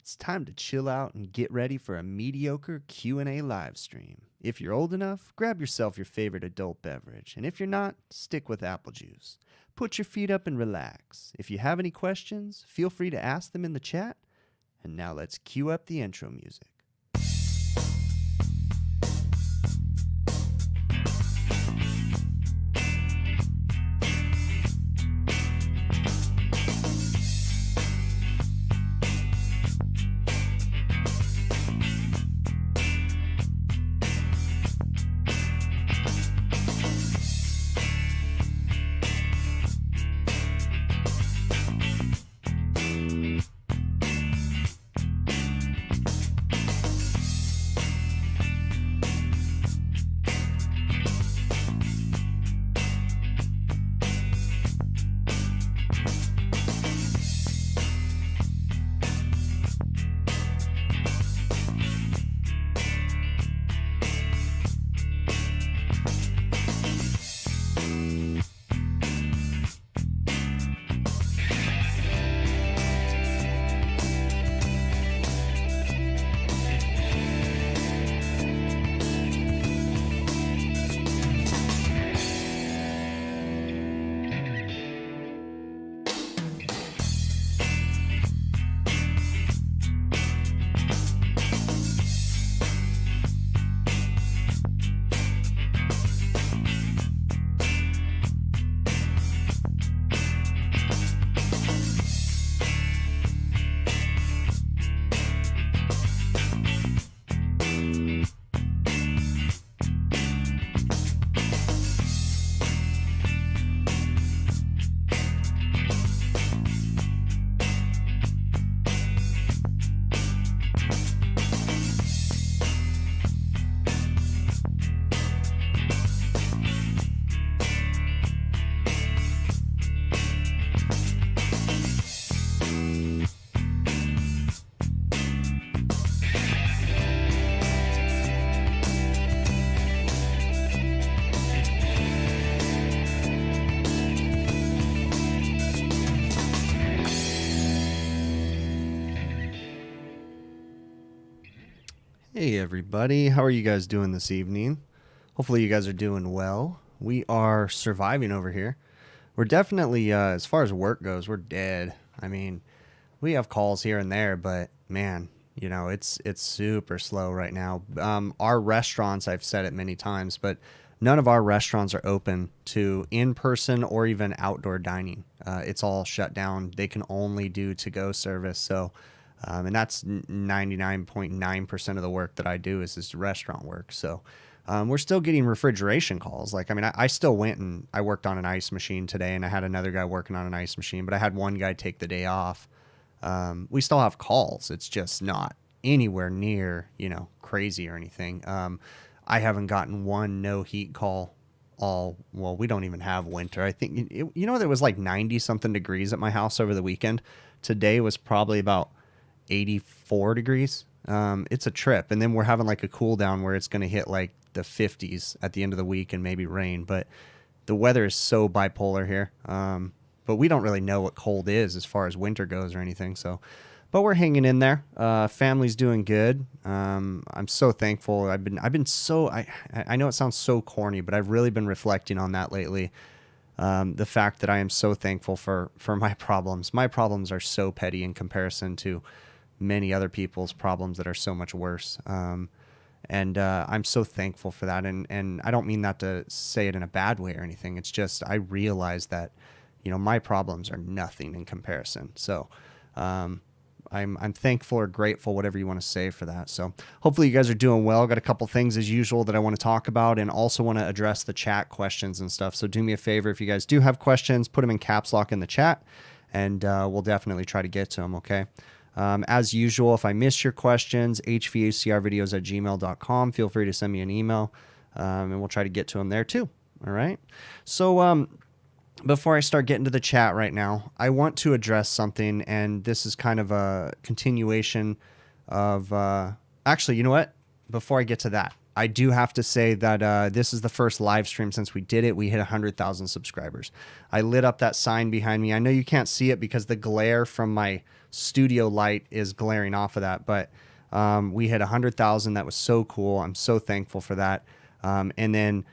It's time to chill out and get ready for a mediocre Q&A live stream. If you're old enough, grab yourself your favorite adult beverage, and if you're not, stick with apple juice. Put your feet up and relax. If you have any questions, feel free to ask them in the chat. And now let's cue up the intro music. Hey everybody, how are you guys doing this evening? Hopefully you guys are doing well. We are surviving over here. We're definitely, as far as work goes, we're dead. I mean, we have calls here and there, but man, you know, it's super slow right now. Our restaurants, I've said it many times, but none of our restaurants are open to in-person or even outdoor dining. It's all shut down. They can only do to-go service, so... and that's 99.9% of the work that I do is this restaurant work. So we're still getting refrigeration calls. Like, I mean, I still went and I worked on an ice machine today, and I had another guy working on an ice machine, but I had one guy take the day off. We still have calls. It's just not anywhere near, you know, crazy or anything. I haven't gotten one no heat call well, we don't even have winter. I think, you know, there was like 90 something degrees at my house over the weekend. Today was probably about 84 degrees. It's a trip. And then we're having like a cool down where it's going to hit like the 50s at the end of the week and maybe rain. But the weather is so bipolar here. But we don't really know what cold is as far as winter goes or anything. So, but we're hanging in there. Family's doing good. I'm so thankful. I've been so, I know it sounds so corny, but I've really been reflecting on that lately. The fact that I am so thankful for my problems. My problems are so petty in comparison to many other people's problems that are so much worse. And I'm so thankful for that. And I don't mean that to say it in a bad way or anything. It's just I realize that, you know, my problems are nothing in comparison. So I'm thankful or grateful, whatever you want to say for that. So hopefully you guys are doing well. Got a couple things as usual that I want to talk about, and also want to address the chat questions and stuff. So do me a favor, if you guys do have questions, put them in caps lock in the chat, and we'll definitely try to get to them, okay? As usual, if I miss your questions, hvacrvideos@gmail.com. Feel free to send me an email, and we'll try to get to them there too. All right. So before I start getting to the chat right now, I want to address something, and this is kind of a continuation of... actually, you know what? before I get to that, I do have to say that this is the first live stream since we did it. We hit 100,000 subscribers. I lit up that sign behind me. I know you can't see it because the glare from my studio light is glaring off of that, but we hit 100,000. That was so cool. I'm so thankful for that. And then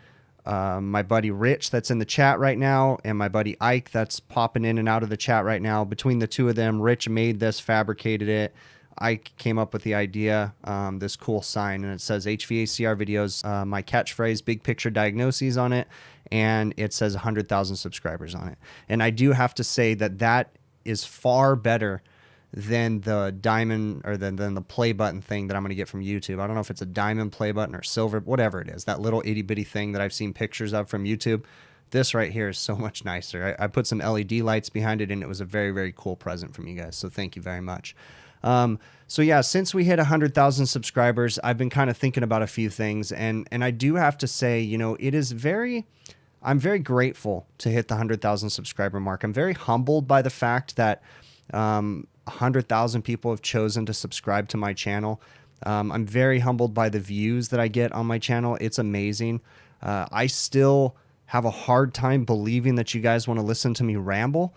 my buddy Rich that's in the chat right now, and my buddy Ike that's popping in and out of the chat right now. Between the two of them, Rich made this, fabricated it. Ike came up with the idea, this cool sign, and it says HVACR videos, my catchphrase, big picture diagnoses on it, and it says 100,000 subscribers on it. And I do have to say that that is far better than the diamond or than the play button thing that I'm going to get from YouTube. I don't know if it's a diamond play button or silver, whatever it is, that little itty bitty thing that I've seen pictures of from YouTube. This right here is so much nicer. I put some LED lights behind it, and it was a very, very cool present from you guys. So thank you very much. So yeah, since we hit 100,000 subscribers, I've been kind of thinking about a few things, and I do have to say, you know, I'm very grateful to hit the 100,000 subscriber mark. I'm very humbled by the fact that 100,000 people have chosen to subscribe to my channel. I'm very humbled by the views that I get on my channel. It's amazing. I still have a hard time believing that you guys want to listen to me ramble.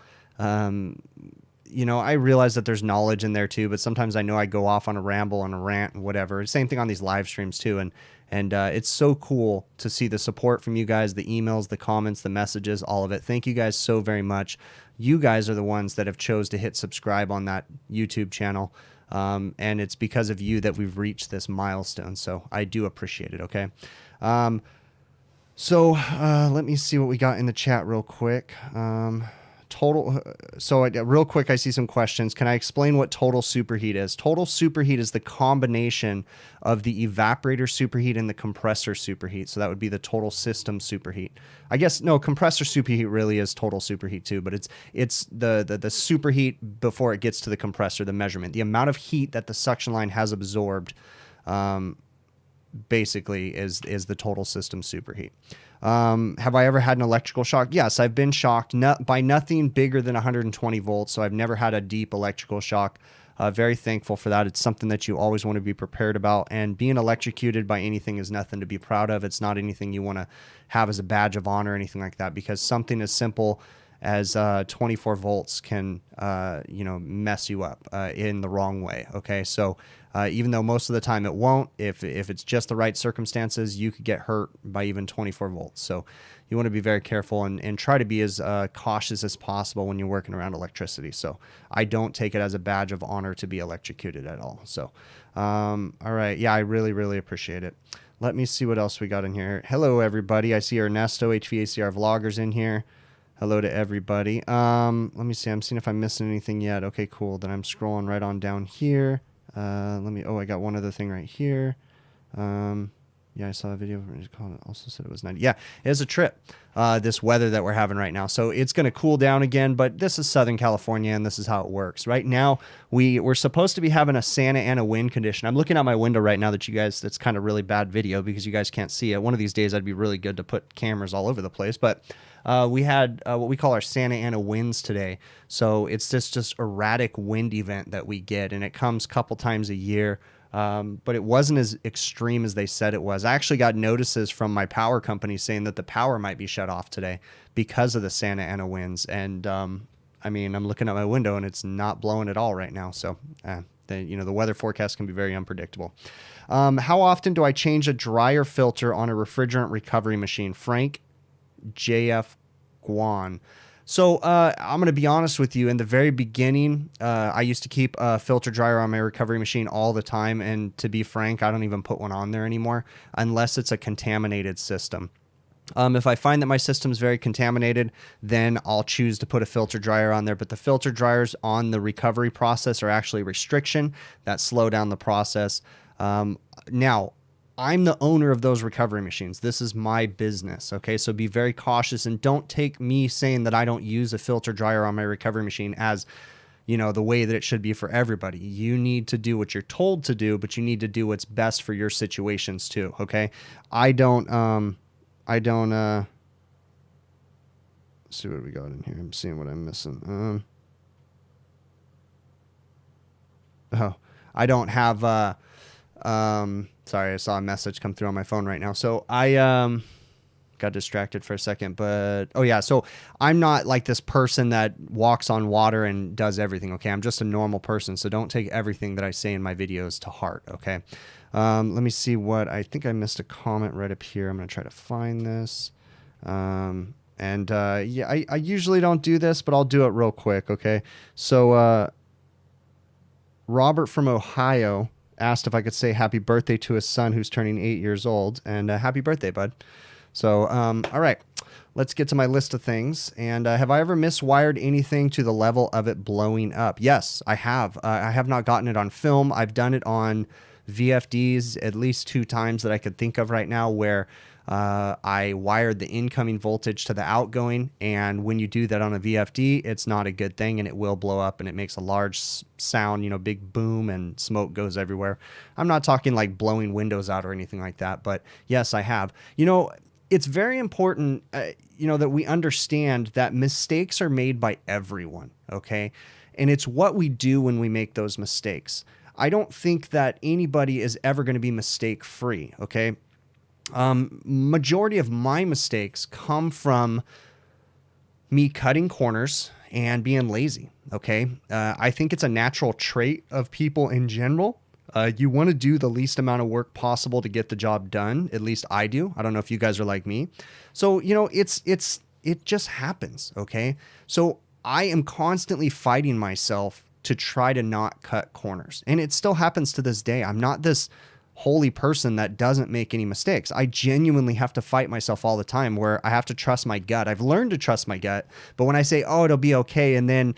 You know, I realize that there's knowledge in there too, but sometimes I know I go off on a ramble, on a rant, and whatever. Same thing on these live streams too, and it's so cool to see the support from you guys, the emails, the comments, the messages, all of it. Thank you guys so very much. You guys are the ones that have chose to hit subscribe on that YouTube channel, and it's because of you that we've reached this milestone. So I do appreciate it. Okay. So let me see what we got in the chat real quick. Real quick, I see some questions. Can I explain what total superheat is? Total superheat is the combination of the evaporator superheat and the compressor superheat. So that would be the total system superheat. I guess, no, compressor superheat really is total superheat too, but it's the superheat before it gets to the compressor, the measurement. The amount of heat that the suction line has absorbed basically is the total system superheat. Have I ever had an electrical shock? Yes, I've been shocked by nothing bigger than 120 volts. So I've never had a deep electrical shock. Very thankful for that. It's something that you always want to be prepared about. And being electrocuted by anything is nothing to be proud of. It's not anything you want to have as a badge of honor or anything like that, because something as simple as 24 volts can, mess you up in the wrong way. Okay, so even though most of the time it won't, if it's just the right circumstances, you could get hurt by even 24 volts. So you want to be very careful and try to be as cautious as possible when you're working around electricity. So I don't take it as a badge of honor to be electrocuted at all. So, all right. Yeah, I really, really appreciate it. Let me see what else we got in here. Hello, everybody. I see Ernesto, HVACR Vloggers in here. Hello to everybody. Let me see. I'm seeing if I'm missing anything yet. Okay, cool. Then I'm scrolling right on down here. I got one other thing right here. Yeah, I saw a video. Also said it was 90. Yeah, it is a trip. This weather that we're having right now. So it's going to cool down again, but this is Southern California, and this is how it works. Right now, we're supposed to be having a Santa Ana wind condition. I'm looking out my window right now that you guys, that's kind of really bad video because you guys can't see it. One of these days, I'd be really good to put cameras all over the place, but we had what we call our Santa Ana winds today. So it's this just erratic wind event that we get, and it comes a couple times a year. But it wasn't as extreme as they said it was. I actually got notices from my power company saying that the power might be shut off today because of the Santa Ana winds. And I mean, I'm looking out my window and it's not blowing at all right now. So the weather forecast can be very unpredictable. How often do I change a dryer filter on a refrigerant recovery machine? Frank JF Guan. So I'm going to be honest with you. In the very beginning, I used to keep a filter dryer on my recovery machine all the time. And to be frank, I don't even put one on there anymore unless it's a contaminated system. If I find that my system is very contaminated, then I'll choose to put a filter dryer on there. But the filter dryers on the recovery process are actually a restriction that slow down the process. Now, I'm the owner of those recovery machines. This is my business, okay? So be very cautious and don't take me saying that I don't use a filter dryer on my recovery machine as, the way that it should be for everybody. You need to do what you're told to do, but you need to do what's best for your situations too, okay? I don't, let's see what we got in here. I'm seeing what I'm missing. I don't have, Sorry, I saw a message come through on my phone right now. So I got distracted for a second, but oh yeah, so I'm not like this person that walks on water and does everything. Okay, I'm just a normal person, so don't take everything that I say in my videos to heart. Okay, let me see what I think I missed a comment right up here. I'm gonna try to find this. Yeah, I usually don't do this, but I'll do it real quick. Okay, so Robert from Ohio asked if I could say happy birthday to his son who's turning 8 years old, and happy birthday, bud. So, all right, let's get to my list of things. And have I ever miswired anything to the level of it blowing up? Yes, I have. I have not gotten it on film. I've done it on VFDs at least 2 times that I could think of right now, where I wired the incoming voltage to the outgoing. And when you do that on a VFD, it's not a good thing, and it will blow up, and it makes a large sound, you know, big boom, and smoke goes everywhere. I'm not talking like blowing windows out or anything like that, but yes, I have. You know, it's very important, you know, that we understand that mistakes are made by everyone, okay? And it's what we do when we make those mistakes. I don't think that anybody is ever going to be mistake-free, okay? Majority of my mistakes come from me cutting corners and being lazy, okay? I think it's a natural trait of people in general. You want to do the least amount of work possible to get the job done. At least I do. I don't know if you guys are like me. So, you know, it just happens. Okay. So I am constantly fighting myself to try to not cut corners. And it still happens to this day. I'm not this holy person that doesn't make any mistakes. I genuinely have to fight myself all the time, where I have to trust my gut. I've learned to trust my gut. But when I say, oh, it'll be okay, and then,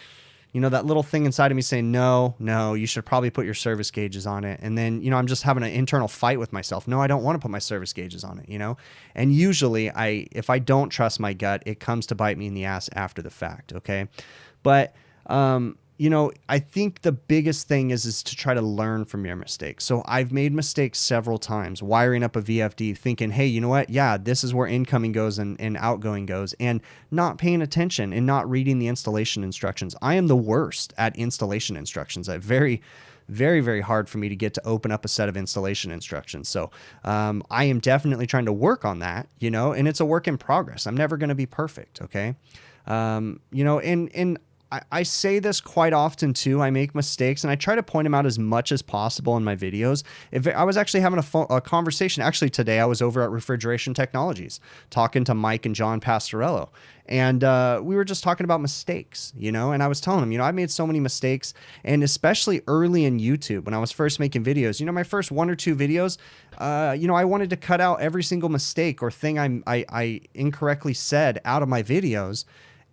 you know, that little thing inside of me saying, no, you should probably put your service gauges on it. And then, you know, I'm just having an internal fight with myself. No, I don't want to put my service gauges on it, you know? And usually if I don't trust my gut, it comes to bite me in the ass after the fact. Okay. But, you know, I think the biggest thing is to try to learn from your mistakes. So I've made mistakes several times, wiring up a VFD thinking, hey, you know what? Yeah, this is where incoming goes and outgoing goes, and not paying attention and not reading the installation instructions. I am the worst at installation instructions. Very, very hard for me to get to open up a set of installation instructions. So I am definitely trying to work on that, you know, and it's a work in progress. I'm never going to be perfect. Okay. You know, and I say this quite often too. I make mistakes and I try to point them out as much as possible in my videos. I was actually having a conversation. Actually, today I was over at Refrigeration Technologies talking to Mike and John Pastorello. And we were just talking about mistakes, you know, and I was telling them, you know, I made so many mistakes, and especially early in YouTube when I was first making videos, you know, my first 1 or 2 videos, you know, I wanted to cut out every single mistake or thing I incorrectly said out of my videos.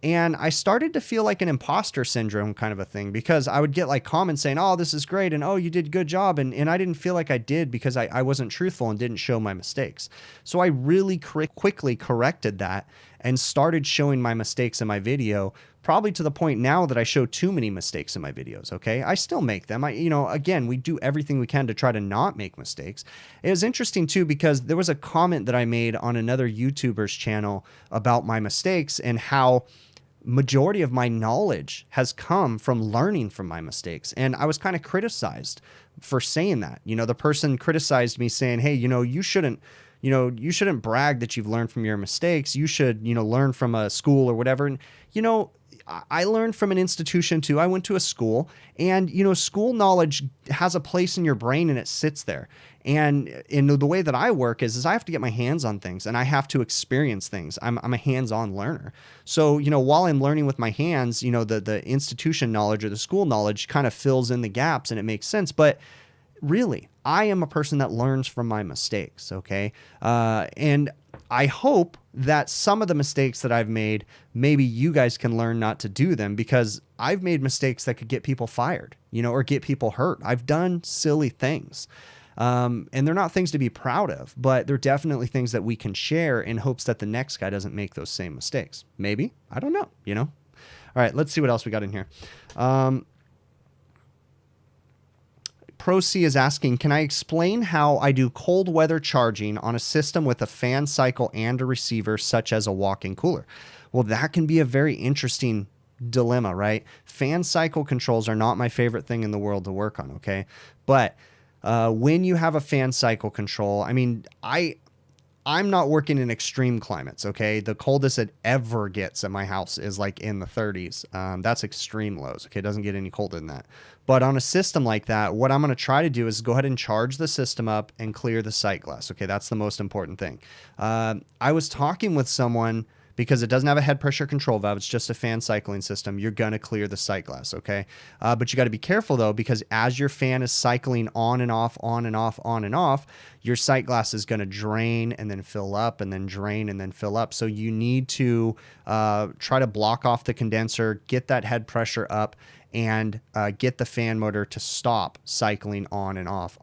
And I started to feel like an imposter syndrome kind of a thing, because I would get like comments saying, oh, this is great, and oh, you did a good job. And I didn't feel like I did, because I wasn't truthful and didn't show my mistakes. So I really quickly corrected that and started showing my mistakes in my video, probably to the point now that I show too many mistakes in my videos. Okay. I still make them. You know, again, we do everything we can to try to not make mistakes. It was interesting too, because there was a comment that I made on another YouTuber's channel about my mistakes and how majority of my knowledge has come from learning from my mistakes. And I was kind of criticized for saying that. You know, the person criticized me saying, hey, you know, you shouldn't brag that you've learned from your mistakes. You should, you know, learn from a school or whatever. And, you know, I learned from an institution too. I went to a school, and, you know, school knowledge has a place in your brain and it sits there. And in the way that I work is I have to get my hands on things and I have to experience things. I'm a hands-on learner. So, you know, while I'm learning with my hands, you know, the institution knowledge or the school knowledge kind of fills in the gaps and it makes sense. But really, I am a person that learns from my mistakes. Okay. And I hope that some of the mistakes that I've made, maybe you guys can learn not to do them, because I've made mistakes that could get people fired, you know, or get people hurt. I've done silly things. And they're not things to be proud of, but they're definitely things that we can share in hopes that the next guy doesn't make those same mistakes. Maybe. I don't know, you know? All right, let's see what else we got in here. Pro C is asking, can I explain how I do cold weather charging on a system with a fan cycle and a receiver, such as a walk-in cooler? Well, that can be a very interesting dilemma, right? Fan cycle controls are not my favorite thing in the world to work on, okay? But When you have a fan cycle control, I mean, I'm not working in extreme climates, okay? The coldest it ever gets at my house is like in the 30s. That's extreme lows, okay? It doesn't get any colder than that. But on a system like that, what I'm going to try to do is go ahead and charge the system up and clear the sight glass, okay? That's the most important thing. I was talking with someone, because it doesn't have a head pressure control valve, it's just a fan cycling system, you're going to clear the sight glass, okay? But you got to be careful, though, because as your fan is cycling on and off, on and off, on and off, your sight glass is going to drain and then fill up and then drain and then fill up. So you need to try to block off the condenser, get that head pressure up, and get the fan motor to stop cycling on and off,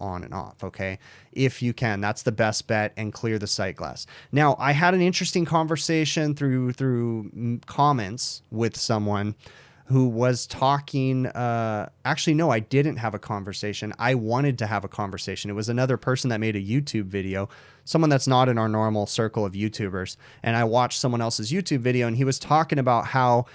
okay? If you can, that's the best bet, and clear the sight glass. Now, I had an interesting conversation through comments with someone who was talking, actually, no, I didn't have a conversation. I wanted to have a conversation. It was another person that made a YouTube video, someone that's not in our normal circle of YouTubers. And I watched someone else's YouTube video, and he was talking about how,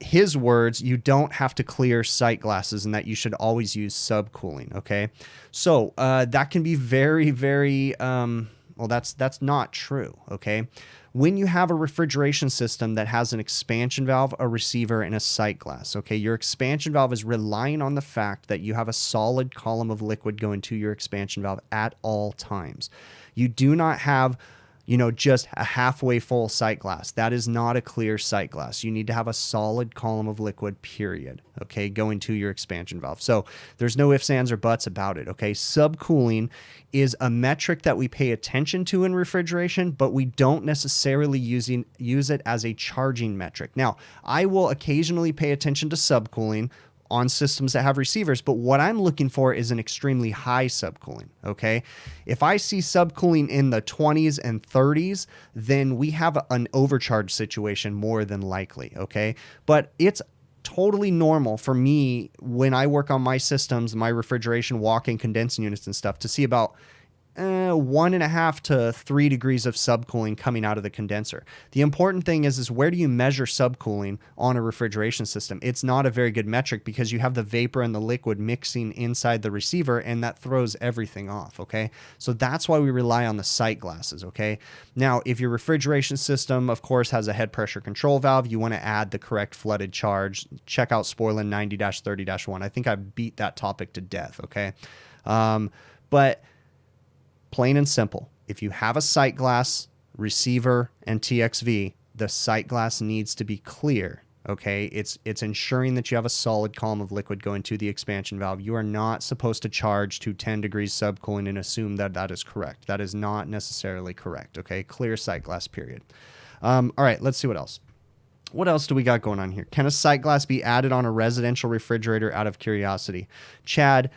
his words, you don't have to clear sight glasses and that you should always use subcooling, okay? So that can be very, very, well, that's not true, okay? When you have a refrigeration system that has an expansion valve, a receiver, and a sight glass, okay, your expansion valve is relying on the fact that you have a solid column of liquid going to your expansion valve at all times. You do not have, you know, just a halfway full sight glass. That is not a clear sight glass. You need to have a solid column of liquid, period, okay, going to your expansion valve. So there's no ifs, ands, or buts about it, okay? Subcooling is a metric that we pay attention to in refrigeration, but we don't necessarily use it as a charging metric. Now, I will occasionally pay attention to subcooling on systems that have receivers, but what I'm looking for is an extremely high subcooling, okay? If I see subcooling in the 20s and 30s, then we have an overcharge situation more than likely, okay? But it's totally normal for me when I work on my systems, my refrigeration, walk-in condensing units and stuff, to see about 1.5 to 3 degrees of subcooling coming out of the condenser. The important thing is where do you measure subcooling on a refrigeration system? It's not a very good metric because you have the vapor and the liquid mixing inside the receiver, and that throws everything off, okay? So that's why we rely on the sight glasses, okay? Now, if your refrigeration system, of course, has a head pressure control valve, you want to add the correct flooded charge. Check out Spoilin 90-30-1. I think I beat that topic to death, okay? But plain and simple, if you have a sight glass, receiver, and TXV, the sight glass needs to be clear, okay? It's ensuring that you have a solid column of liquid going to the expansion valve. You are not supposed to charge to 10 degrees subcooling and assume that that is correct. That is not necessarily correct, okay? Clear sight glass, period. All right, let's see what else. What else do we got going on here? Can a sight glass be added on a residential refrigerator out of curiosity? Chad,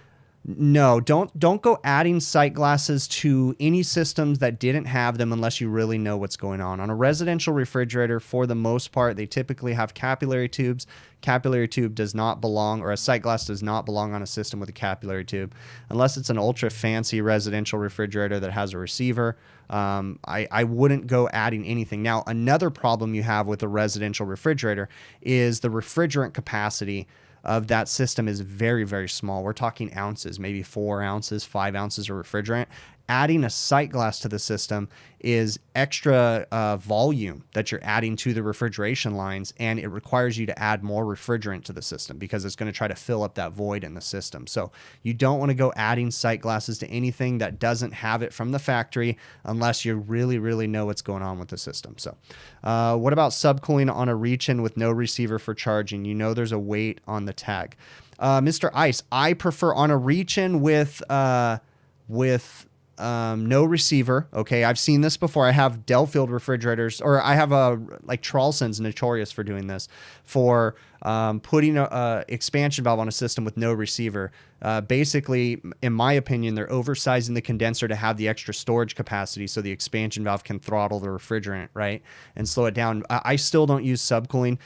no, don't go adding sight glasses to any systems that didn't have them unless you really know what's going on. On a residential refrigerator, for the most part, they typically have capillary tubes. Capillary tube does not belong, or a sight glass does not belong on a system with a capillary tube. Unless it's an ultra fancy residential refrigerator that has a receiver, I wouldn't go adding anything. Now, another problem you have with a residential refrigerator is the refrigerant capacity of that system is very, very small. We're talking ounces, maybe 4 ounces, 5 ounces of refrigerant. Adding a sight glass to the system is extra volume that you're adding to the refrigeration lines, and it requires you to add more refrigerant to the system because it's going to try to fill up that void in the system. So you don't want to go adding sight glasses to anything that doesn't have it from the factory unless you really, really know what's going on with the system. So what about subcooling on a reach-in with no receiver for charging? You know there's a weight on the tag. Mr. Ice, I prefer on a reach-in with no receiver. Okay, I've seen this before. I have Delfield refrigerators, or I have like Tralson's notorious for doing this, for putting a expansion valve on a system with no receiver. Basically, in my opinion, they're oversizing the condenser to have the extra storage capacity so the expansion valve can throttle the refrigerant, right, and slow it down. I still don't use subcooling.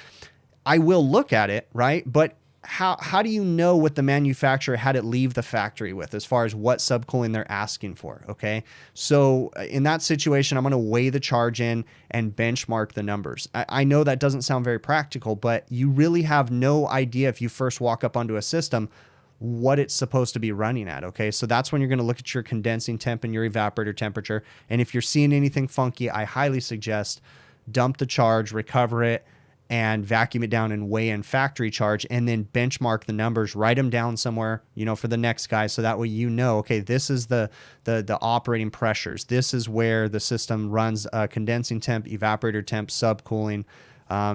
I will look at it, right, but how do you know what the manufacturer had it leave the factory with as far as what subcooling they're asking for, okay? So in that situation, I'm going to weigh the charge in and benchmark the numbers. I know that doesn't sound very practical, but you really have no idea if you first walk up onto a system what it's supposed to be running at. Okay, so that's when you're going to look at your condensing temp and your evaporator temperature. And if you're seeing anything funky, I highly suggest dump the charge, recover it, and vacuum it down and weigh in factory charge, and then benchmark the numbers, write them down somewhere, you know, for the next guy. So that way, you know, okay, this is the operating pressures. This is where the system runs condensing temp, evaporator temp, subcooling.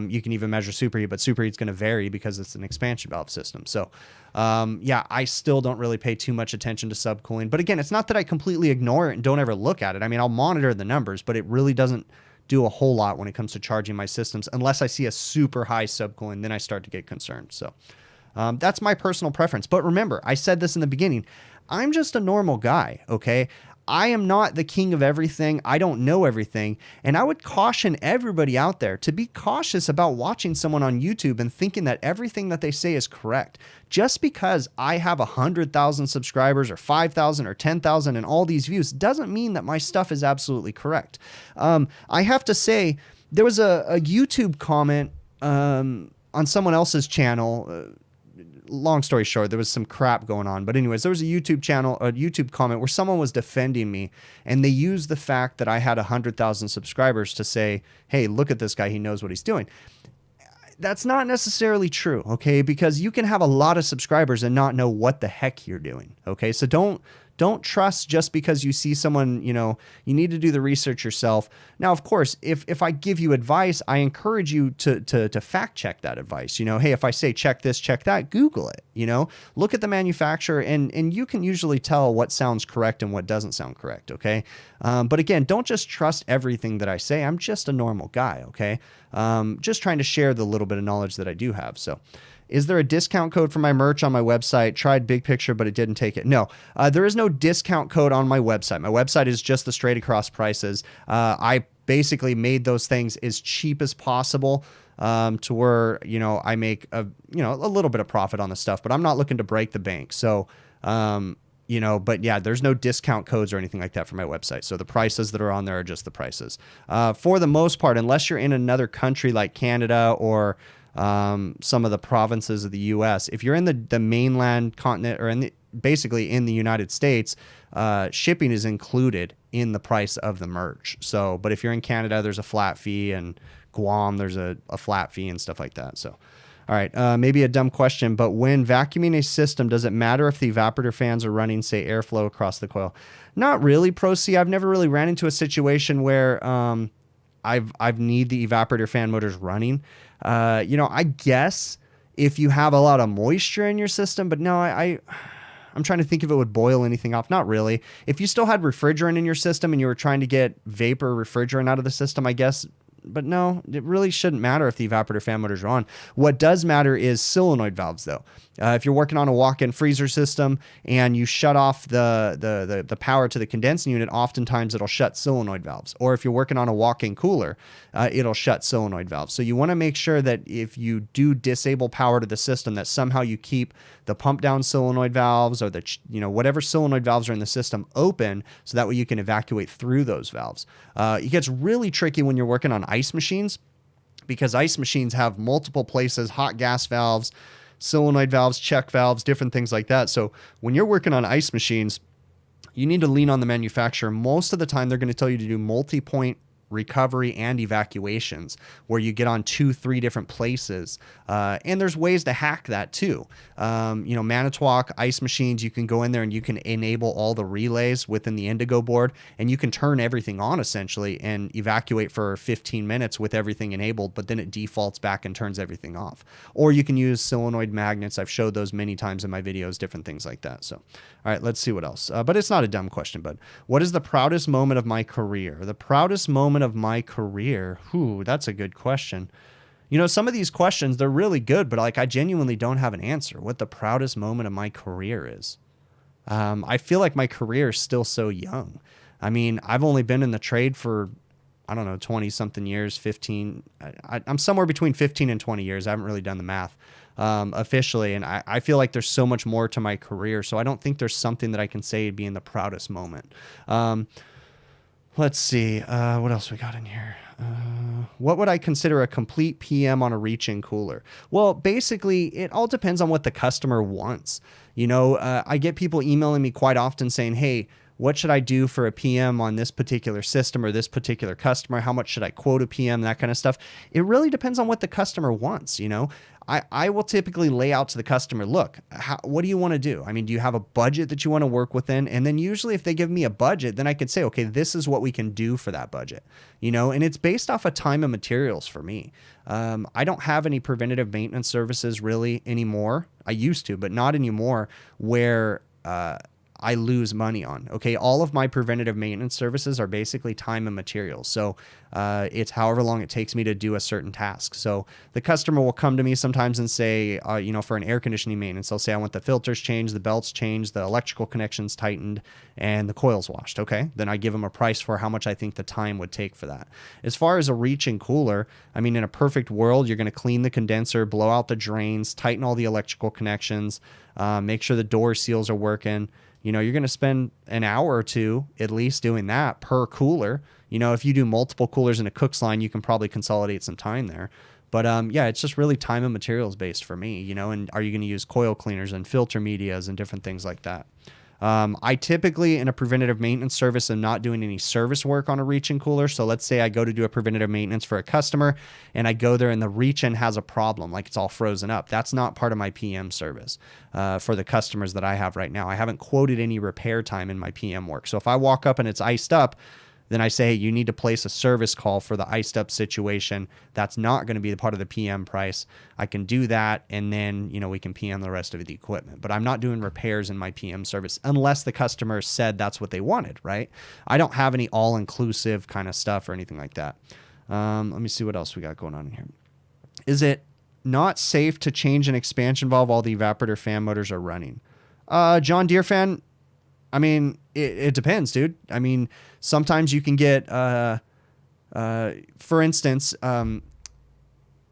You can even measure superheat, but superheat's going to vary because it's an expansion valve system. So, yeah, I still don't really pay too much attention to subcooling. But again, it's not that I completely ignore it and don't ever look at it. I mean, I'll monitor the numbers, but it really doesn't do a whole lot when it comes to charging my systems, unless I see a super high subcooling, then I start to get concerned. So that's my personal preference. But remember, I said this in the beginning, I'm just a normal guy, okay? I am not the king of everything. I don't know everything. And I would caution everybody out there to be cautious about watching someone on YouTube and thinking that everything that they say is correct. Just because I have 100,000 subscribers or 5,000 or 10,000 and all these views doesn't mean that my stuff is absolutely correct. I have to say, there was a YouTube comment on someone else's channel. Long story short, there was some crap going on. But anyways, there was a YouTube comment where someone was defending me, and they used the fact that I had 100,000 subscribers to say, hey, look at this guy. He knows what he's doing. That's not necessarily true, okay? Because you can have a lot of subscribers and not know what the heck you're doing, okay? So don't trust just because you see someone, you know, you need to do the research yourself. Now, of course, if I give you advice, I encourage you to fact check that advice. You know, hey, if I say check this, check that, Google it, you know, look at the manufacturer, and you can usually tell what sounds correct and what doesn't sound correct, okay? But again, don't just trust everything that I say. I'm just a normal guy, okay? Just trying to share the little bit of knowledge that I do have, so. Is there a discount code for my merch on my website? Tried Big Picture, but it didn't take it. No, there is no discount code on my website. My website is just the straight across prices. I basically made those things as cheap as possible to where, you know, I make a little bit of profit on the stuff, but I'm not looking to break the bank. So, you know, but yeah, there's no discount codes or anything like that for my website. So the prices that are on there are just the prices. For the most part, unless you're in another country like Canada or some of the provinces of the U.S. If you're in the mainland continent or basically in the United States, shipping is included in the price of the merch. So, but if you're in Canada, there's a flat fee, and Guam, there's a flat fee and stuff like that. So, all right, maybe a dumb question, but when vacuuming a system, does it matter if the evaporator fans are running, say, airflow across the coil? Not really, Pro C. I've never really ran into a situation where I've need the evaporator fan motors running. You know, I guess if you have a lot of moisture in your system, but no, I'm trying to think if it would boil anything off. Not really. If you still had refrigerant in your system and you were trying to get vapor refrigerant out of the system, I guess. But no, it really shouldn't matter if the evaporator fan motors are on. What does matter is solenoid valves, though. If you're working on a walk-in freezer system and you shut off the power to the condensing unit, oftentimes it'll shut solenoid valves. Or if you're working on a walk-in cooler, it'll shut solenoid valves. So you want to make sure that if you do disable power to the system, that somehow you keep the pump down solenoid valves or whatever solenoid valves are in the system open, so that way you can evacuate through those valves. It gets really tricky when you're working on ice machines, because ice machines have multiple places, hot gas valves, solenoid valves, check valves, different things like that. So when you're working on ice machines, you need to lean on the manufacturer. Most of the time, they're going to tell you to do multi-point recovery and evacuations, where you get on 2-3 different places. And there's ways to hack that too. Manitowoc ice machines, you can go in there and you can enable all the relays within the Indigo board, and you can turn everything on essentially and evacuate for 15 minutes with everything enabled, but then it defaults back and turns everything off. Or you can use solenoid magnets. I've showed those many times in my videos, different things like that. So, all right, let's see what else. But it's not a dumb question, but what is the proudest moment of my career? The proudest moment of my career? That's a good question. You know, some of these questions, they're really good, but like I genuinely don't have an answer. What the proudest moment of my career is? I feel like my career is still so young. I mean, I've only been in the trade for, I don't know, 20 something years, 15. I'm somewhere between 15 and 20 years. I haven't really done the math officially. And I feel like there's so much more to my career. So I don't think there's something that I can say being the proudest moment. Let's see. What else we got in here? what would I consider a complete PM on a reach-in cooler? Well, basically, it all depends on what the customer wants. I get people emailing me quite often saying, hey, what should I do for a PM on this particular system or this particular customer? How much should I quote a PM? That kind of stuff. It really depends on what the customer wants. I will typically lay out to the customer, look, what do you want to do? I mean, do you have a budget that you want to work within? And then usually if they give me a budget, then I could say, okay, this is what we can do for that budget, and it's based off of time and materials for me. I don't have any preventative maintenance services really anymore. I used to, but not anymore, where I lose money on. Okay, all of my preventative maintenance services are basically time and materials. So it's however long it takes me to do a certain task. So the customer will come to me sometimes and say, for an air conditioning maintenance, they'll say, I want the filters changed, the belts changed, the electrical connections tightened, and the coils washed. Okay, then I give them a price for how much I think the time would take for that. As far as a reach-in cooler, I mean, in a perfect world, you're going to clean the condenser, blow out the drains, tighten all the electrical connections, make sure the door seals are working. You're going to spend an hour or two at least doing that per cooler. If you do multiple coolers in a cook's line, you can probably consolidate some time there. But yeah, it's just really time and materials based for me, and are you going to use coil cleaners and filter medias and different things like that? I typically, in a preventative maintenance service, am not doing any service work on a reach-in cooler. So let's say I go to do a preventative maintenance for a customer and I go there and the reach-in has a problem, like it's all frozen up. That's not part of my PM service for the customers that I have right now. I haven't quoted any repair time in my PM work. So if I walk up and it's iced up, then I say, hey, you need to place a service call for the iced up situation. That's not going to be the part of the PM price. I can do that, and then, we can PM the rest of the equipment. But I'm not doing repairs in my PM service unless the customer said that's what they wanted, right? I don't have any all-inclusive kind of stuff or anything like that. Let me see what else we got going on in here. Is it not safe to change an expansion valve while the evaporator fan motors are running? John Deere fan, I mean, it depends, dude. I mean, sometimes you can get, for instance,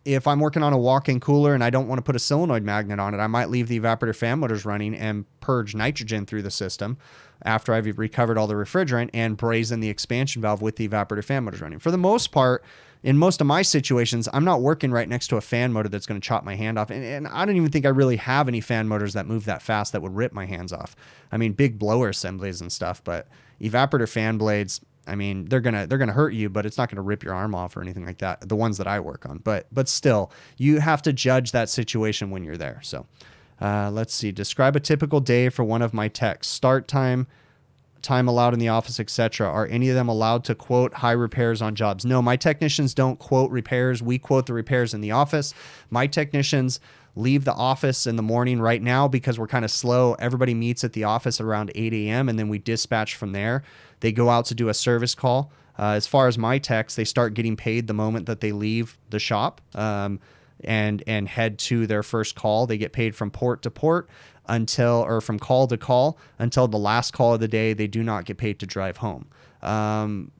if I'm working on a walk-in cooler and I don't want to put a solenoid magnet on it, I might leave the evaporator fan motors running and purge nitrogen through the system after I've recovered all the refrigerant and brazen the expansion valve with the evaporator fan motors running. For the most part, in most of my situations, I'm not working right next to a fan motor that's going to chop my hand off. And I don't even think I really have any fan motors that move that fast that would rip my hands off. I mean, big blower assemblies and stuff, but evaporator fan blades, I mean, they're gonna hurt you, but it's not gonna rip your arm off or anything like that. The ones that I work on, but still, you have to judge that situation when you're there. So let's see. Describe a typical day for one of my techs. Start time allowed in the office, etc. Are any of them allowed to quote high repairs on jobs? No, my technicians don't quote repairs. We quote the repairs in the office. My technicians leave the office in the morning right now because we're kind of slow. Everybody meets at the office around 8 a.m. and then we dispatch from there. They go out to do a service call. As far as my techs, they start getting paid the moment that they leave the shop and head to their first call. They get paid from port to port from call to call until the last call of the day. They do not get paid to drive home.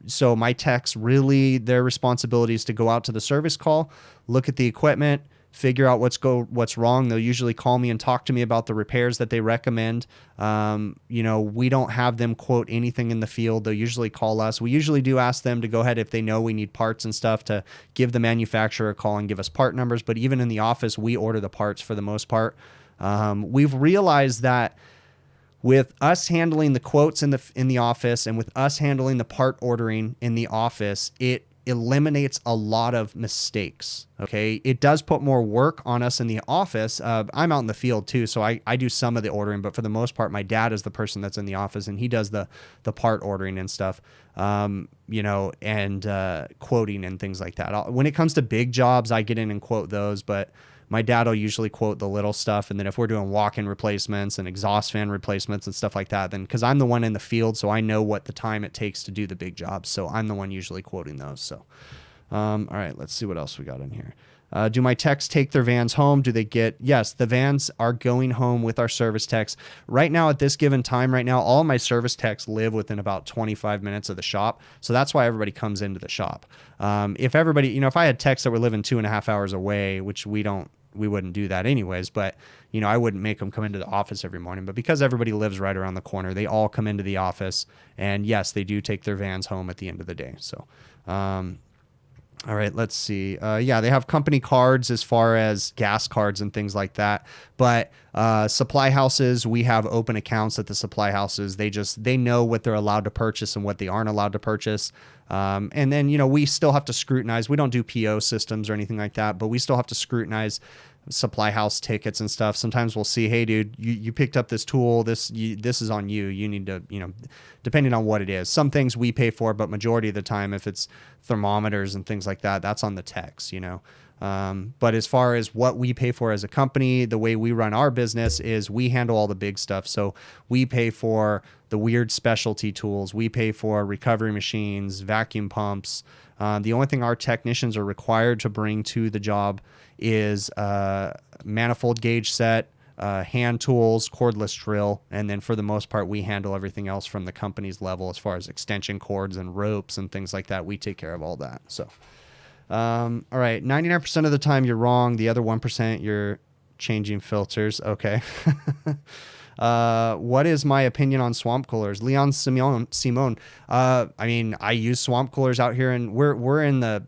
So my techs, really, their responsibility is to go out to the service call, look at the equipment, figure out what's wrong. They'll usually call me and talk to me about the repairs that they recommend. We don't have them quote anything in the field. They'll usually call us. We usually do ask them to go ahead if they know we need parts and stuff to give the manufacturer a call and give us part numbers. But even in the office, we order the parts for the most part. We've realized that with us handling the quotes in the office and with us handling the part ordering in the office, it eliminates a lot of mistakes. Okay. It does put more work on us in the office. I'm out in the field too, so I do some of the ordering, but for the most part, my dad is the person that's in the office and he does the part ordering and stuff, and quoting and things like that. When it comes to big jobs, I get in and quote those, but my dad will usually quote the little stuff. And then if we're doing walk-in replacements and exhaust fan replacements and stuff like that, then because I'm the one in the field, so I know what the time it takes to do the big jobs. So I'm the one usually quoting those. So, all right, let's see what else we got in here. Do my techs take their vans home? Yes, the vans are going home with our service techs. Right now, at this given time, all my service techs live within about 25 minutes of the shop. So that's why everybody comes into the shop. If everybody, if I had techs that were living 2.5 hours away, which we wouldn't do that anyways, but I wouldn't make them come into the office every morning. But because everybody lives right around the corner, they all come into the office, and yes, they do take their vans home at the end of the day. So, All right, let's see. Yeah, they have company cards as far as gas cards and things like that. But supply houses, we have open accounts at the supply houses. They know what they're allowed to purchase and what they aren't allowed to purchase. And then, we still have to scrutinize. We don't do PO systems or anything like that, but we still have to scrutinize supply house tickets and stuff. Sometimes we'll see, hey dude, you picked up this tool, this is on you. You need to, depending on what it is. Some things we pay for, but majority of the time, if it's thermometers and things like that, that's on the techs, But as far as what we pay for as a company, the way we run our business is we handle all the big stuff. So we pay for the weird specialty tools. We pay for recovery machines, vacuum pumps. The only thing our technicians are required to bring to the job is manifold gauge set, hand tools, cordless drill, and then for the most part, we handle everything else from the company's level as far as extension cords and ropes and things like that. We take care of all that. So, all right, 99% of the time you're wrong. The other 1% you're changing filters. Okay. What is my opinion on swamp coolers? Leon Simone. I mean, I use swamp coolers out here, and we're in the,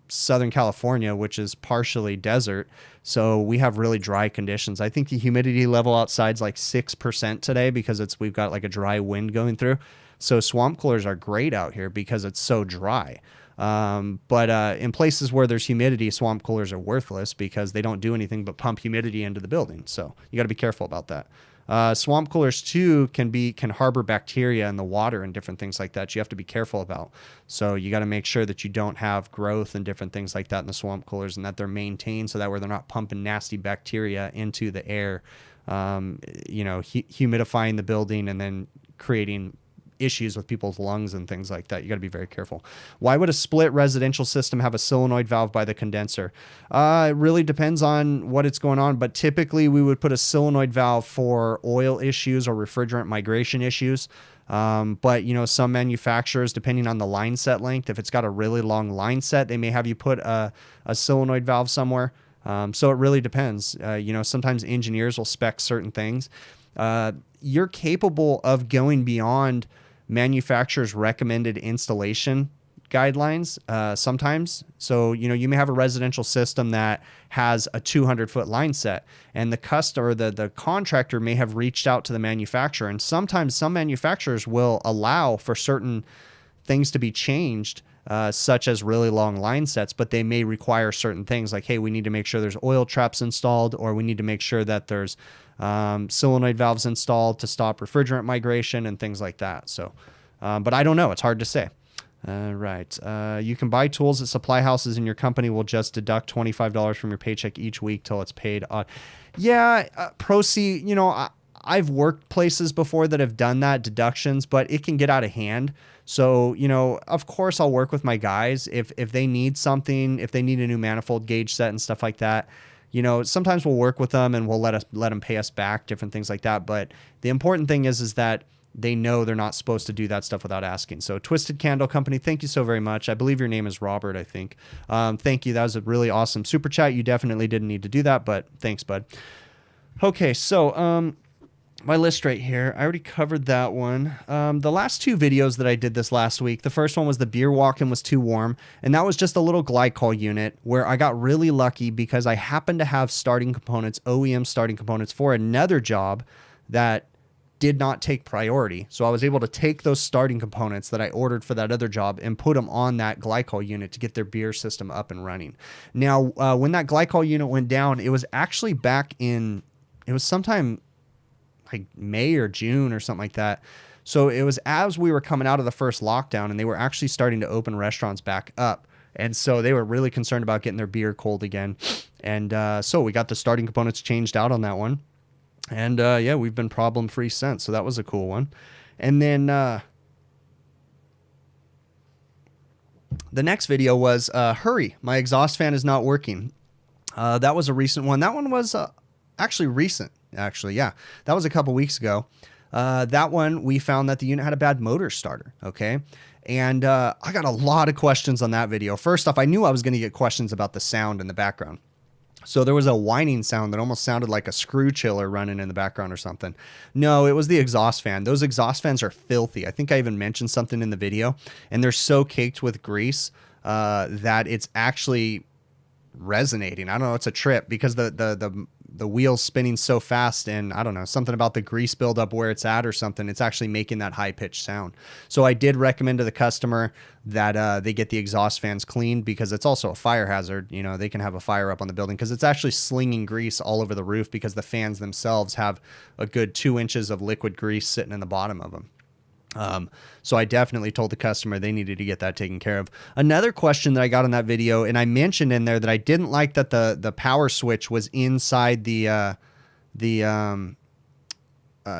Southern California, which is partially desert. So we have really dry conditions. I think the humidity level outside is like 6% today because we've got like a dry wind going through. So swamp coolers are great out here because it's so dry. But in places where there's humidity, swamp coolers are worthless because they don't do anything but pump humidity into the building. So you got to be careful about that. Swamp coolers too can harbor bacteria in the water and different things like that. You have to be careful about. So you got to make sure that you don't have growth and different things like that in the swamp coolers, and that they're maintained so that way they're not pumping nasty bacteria into the air, humidifying the building and then creating issues with people's lungs and things like that. You got to be very careful. Why would a split residential system have a solenoid valve by the condenser? It really depends on what it's going on, but typically we would put a solenoid valve for oil issues or refrigerant migration issues. But some manufacturers, depending on the line set length, if it's got a really long line set, they may have you put a solenoid valve somewhere. So it really depends. Sometimes engineers will spec certain things. You're capable of going beyond manufacturer's recommended installation guidelines sometimes. So, you may have a residential system that has a 200-foot line set, and the customer, the contractor may have reached out to the manufacturer. And sometimes some manufacturers will allow for certain things to be changed, such as really long line sets, but they may require certain things like, hey, we need to make sure there's oil traps installed, or we need to make sure that there's solenoid valves installed to stop refrigerant migration and things like that. So, but I don't know. It's hard to say. Right. You can buy tools at supply houses, and your company will just deduct $25 from your paycheck each week till it's paid. Proceed. I've worked places before that have done that, deductions, but it can get out of hand. So, of course I'll work with my guys if they need something, if they need a new manifold gauge set and stuff like that. Sometimes we'll work with them and we'll let them pay us back, different things like that. But the important thing is that they know they're not supposed to do that stuff without asking. So Twisted Candle Company, thank you so very much. I believe your name is Robert, I think. Thank you. That was a really awesome super chat. You definitely didn't need to do that, but thanks, bud. Okay, so my list right here, I already covered that one. The last two videos that I did this last week, the first one was the beer walk-in was too warm, and that was just a little glycol unit where I got really lucky because I happened to have starting components, OEM starting components for another job that did not take priority. So I was able to take those starting components that I ordered for that other job and put them on that glycol unit to get their beer system up and running. Now, when that glycol unit went down, it was actually it was sometime like May or June or something like that. So it was as we were coming out of the first lockdown, and they were actually starting to open restaurants back up. And so they were really concerned about getting their beer cold again. And so we got the starting components changed out on that one. And yeah, we've been problem free since. So that was a cool one. And then the next video was hurry, my exhaust fan is not working. That was a recent one. That one was actually recent. Actually, yeah, that was a couple weeks ago. That one, we found that the unit had a bad motor starter. Okay. And I got a lot of questions on that video. First off, I knew I was going to get questions about the sound in the background. So there was a whining sound that almost sounded like a screw chiller running in the background or something. No, it was the exhaust fan. Those exhaust fans are filthy. I think I even mentioned something in the video, and they're so caked with grease. that it's actually resonating. I don't know, it's a trip because the wheel's spinning so fast, and I don't know, something about the grease buildup where it's at or something, it's actually making that high pitched sound. So I did recommend to the customer that they get the exhaust fans cleaned, because it's also a fire hazard. You know, they can have a fire up on the building because it's actually slinging grease all over the roof, because the fans themselves have a good 2 inches of liquid grease sitting in the bottom of them. So I definitely told the customer they needed to get that taken care of. Another question that I got in that video, and I mentioned in there that I didn't like that the power switch was inside the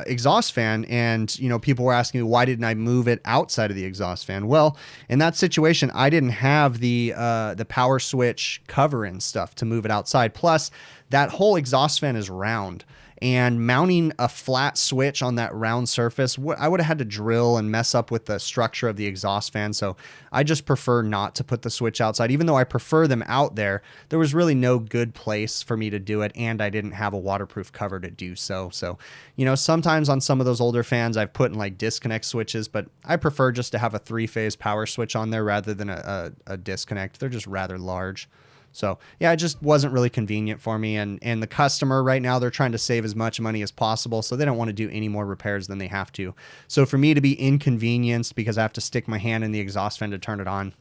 exhaust fan, and you know, people were asking me why didn't I move it outside of the exhaust fan. Well, in that situation, I didn't have the power switch cover and stuff to move it outside. Plus, that whole exhaust fan is round, and mounting a flat switch on that round surface, I would have had to drill and mess up with the structure of the exhaust fan. So I just prefer not to put the switch outside. Even though I prefer them out there, there was really no good place for me to do it, and I didn't have a waterproof cover to do so. So, you know, sometimes on some of those older fans, I've put in like disconnect switches, but I prefer just to have a 3-phase power switch on there rather than a disconnect. They're just rather large. So yeah, it just wasn't really convenient for me. And the customer right now, they're trying to save as much money as possible, so they don't want to do any more repairs than they have to. So for me to be inconvenienced because I have to stick my hand in the exhaust fan to turn it on,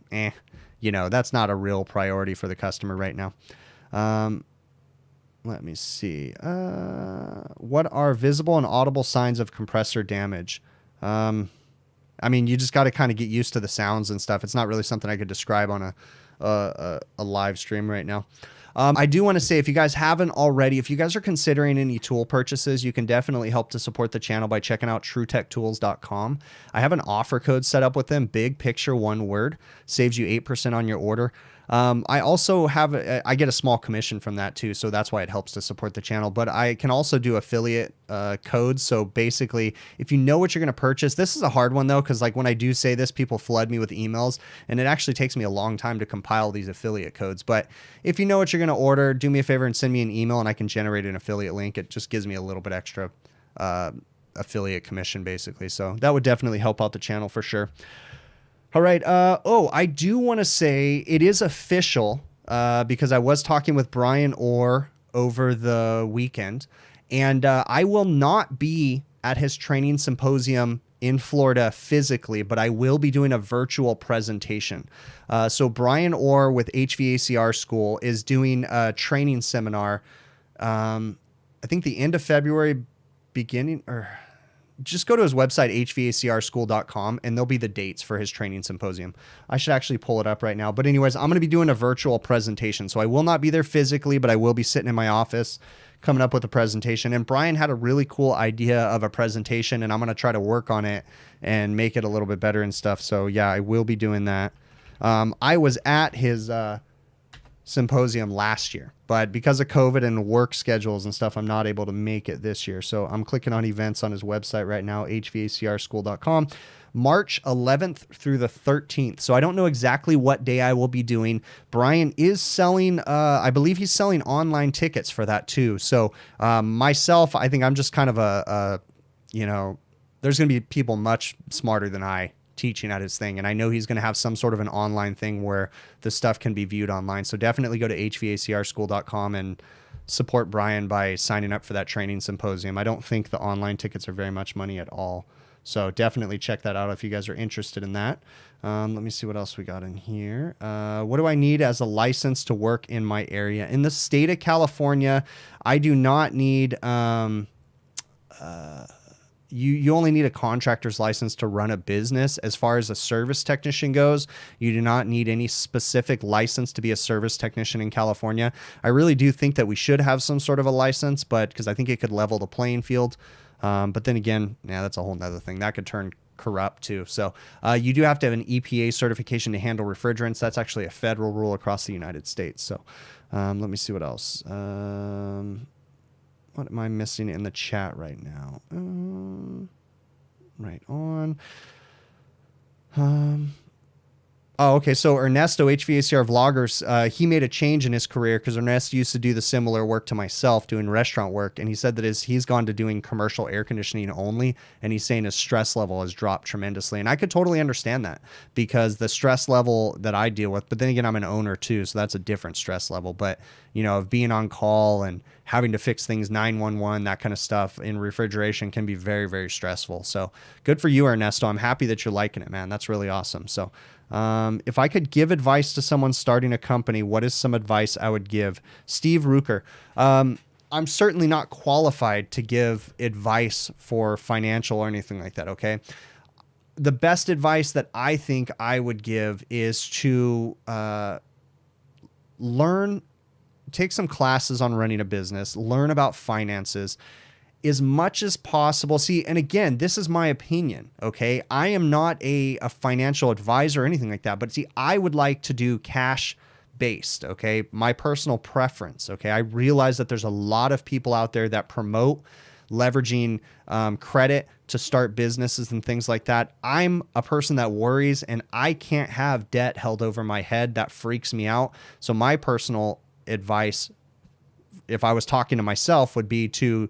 you know, that's not a real priority for the customer right now. Let me see. What are visible and audible signs of compressor damage? I mean, you just got to kind of get used to the sounds and stuff. It's not really something I could describe on a live stream right now. I do want to say, if you guys haven't already, if you guys are considering any tool purchases, you can definitely help to support the channel by checking out TrueTechTools.com. I have an offer code set up with them, big picture, one word, saves you 8% on your order. I also have, I get a small commission from that too, so that's why it helps to support the channel. But I can also do affiliate codes. So basically, if you know what you're going to purchase, this is a hard one though, because like when I do say this, people flood me with emails, and it actually takes me a long time to compile these affiliate codes. But if you know what you're going to order, do me a favor and send me an email, and I can generate an affiliate link. It just gives me a little bit extra affiliate commission, basically. So that would definitely help out the channel for sure. All right. Oh, I do want to say it is official because I was talking with Brian Orr over the weekend, and I will not be at his training symposium in Florida physically, but I will be doing a virtual presentation. So Brian Orr with HVACR School is doing a training seminar, I think the end of February, beginning, or just go to his website, hvacrschool.com, and there'll be the dates for his training symposium. I should actually pull it up right now. But anyways, I'm going to be doing a virtual presentation. So I will not be there physically, but I will be sitting in my office coming up with a presentation. And Brian had a really cool idea of a presentation, and I'm going to try to work on it and make it a little bit better and stuff. So yeah, I will be doing that. I was at his symposium last year, but because of COVID and work schedules and stuff, I'm not able to make it this year. So I'm clicking on events on his website right now, hvacrschool.com, March 11th through the 13th. So I don't know exactly what day I will be doing. Brian is selling, I believe he's selling online tickets for that too. So myself, I think I'm just kind of you know, there's going to be people much smarter than I teaching at his thing, and I know he's going to have some sort of an online thing where the stuff can be viewed online. So definitely go to hvacrschool.com and support Brian by signing up for that training symposium. I don't think the online tickets are very much money at all, so definitely check that out if you guys are interested in that. Let me see what else we got in here. What do I need as a license to work in my area? In the state of California, I do not need you only need a contractor's license to run a business. As far as a service technician goes, you do not need any specific license to be a service technician in California. I really do think that we should have some sort of a license, but because I think it could level the playing field. But then again, yeah, that's a whole nother thing. That could turn corrupt too. So you do have to have an EPA certification to handle refrigerants. That's actually a federal rule across the United States. So let me see what else. What am I missing in the chat right now? Right on. Oh, okay. So Ernesto, HVACR Vloggers, he made a change in his career because Ernesto used to do the similar work to myself, doing restaurant work. And he said that he's gone to doing commercial air conditioning only. And he's saying his stress level has dropped tremendously. And I could totally understand that because the stress level that I deal with, but then again, I'm an owner too. So that's a different stress level. But, you know, of being on call and having to fix things 911, that kind of stuff in refrigeration can be very, very stressful. So good for you, Ernesto. I'm happy that you're liking it, man. That's really awesome. So if I could give advice to someone starting a company, what is some advice I would give? Steve Ruker. I'm certainly not qualified to give advice for financial or anything like that. Okay. The best advice that I think I would give is to take some classes on running a business, learn about finances as much as possible. See, and again, this is my opinion, okay? I am not a financial advisor or anything like that, but see, I would like to do cash based, okay? My personal preference, okay? I realize that there's a lot of people out there that promote leveraging credit to start businesses and things like that. I'm a person that worries and I can't have debt held over my head. That freaks me out. So my personal advice, if I was talking to myself, would be to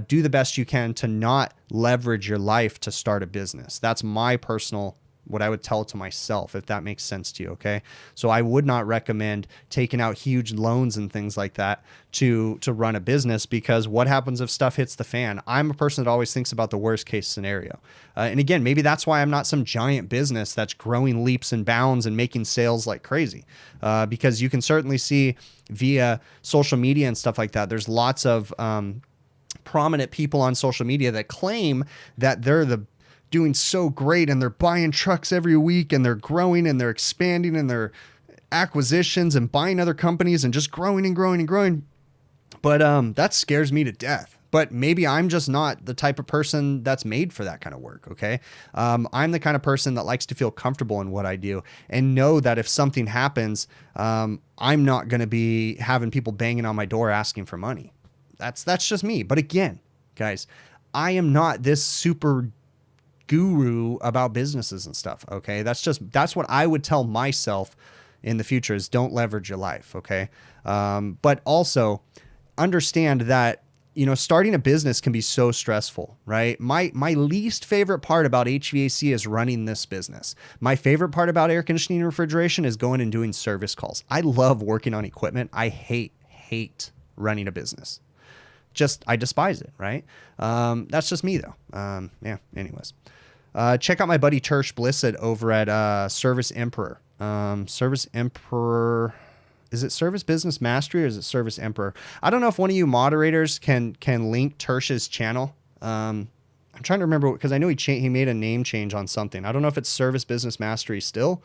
do the best you can to not leverage your life to start a business. That's my personal, what I would tell to myself, if that makes sense to you. Okay. So I would not recommend taking out huge loans and things like that to run a business, because what happens if stuff hits the fan? I'm a person that always thinks about the worst case scenario. And again, maybe that's why I'm not some giant business that's growing leaps and bounds and making sales like crazy. Because you can certainly see via social media and stuff like that, there's lots of, prominent people on social media that claim that they're doing so great and they're buying trucks every week and they're growing and they're expanding and their acquisitions and buying other companies and just growing and growing and growing. But that scares me to death. But maybe I'm just not the type of person that's made for that kind of work. Okay. I'm the kind of person that likes to feel comfortable in what I do and know that if something happens, I'm not going to be having people banging on my door asking for money. That's just me. But again, guys, I am not this super guru about businesses and stuff. Okay. That's what I would tell myself in the future is don't leverage your life. Okay. But also understand that, you know, starting a business can be so stressful, right? My least favorite part about HVAC is running this business. My favorite part about air conditioning and refrigeration is going and doing service calls. I love working on equipment. I hate running a business. I despise it, right? That's just me though. Yeah, anyways. Check out my buddy Tersh Blissett over at Service Emperor. Service Emperor, is it Service Business Mastery or is it Service Emperor? I don't know if one of you moderators can link Tersh's channel. I'm trying to remember because I know he made a name change on something. I don't know if it's Service Business Mastery still,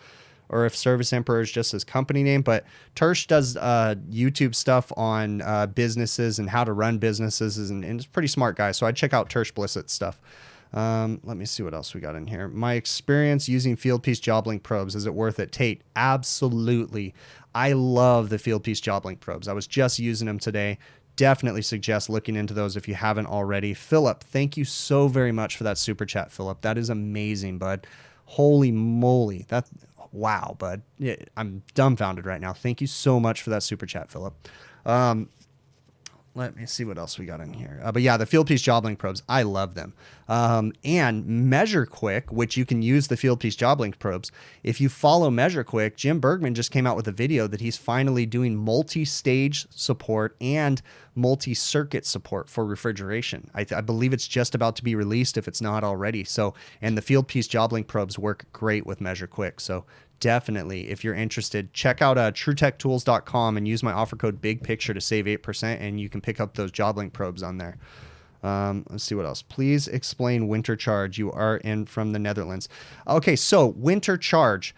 or if Service Emperor is just his company name, but Tersh does YouTube stuff on businesses and how to run businesses, and he's a pretty smart guy. So I'd check out Tersh Blissett's stuff. Let me see what else we got in here. My experience using Fieldpiece JobLink probes, is it worth it? Tate, absolutely. I love the Fieldpiece JobLink probes. I was just using them today. Definitely suggest looking into those if you haven't already. Philip, thank you so very much for that super chat, Philip. That is amazing, bud. Holy moly. Wow, bud. Yeah, I'm dumbfounded right now. Thank you so much for that super chat, Philip. Let me see what else we got in here. But yeah, the Fieldpiece JobLink probes, I love them. And Measure Quick, which you can use the Fieldpiece JobLink probes. If you follow Measure Quick, Jim Bergman just came out with a video that he's finally doing multi-stage support and multi-circuit support for refrigeration. I believe it's just about to be released if it's not already. So, and the Fieldpiece JobLink probes work great with Measure Quick. So definitely, if you're interested, check out TrueTechTools.com and use my offer code BIGPICTURE to save 8%, and you can pick up those JobLink probes on there. Let's see what else. Please explain winter charge. You are in from the Netherlands. Okay, so winter charge.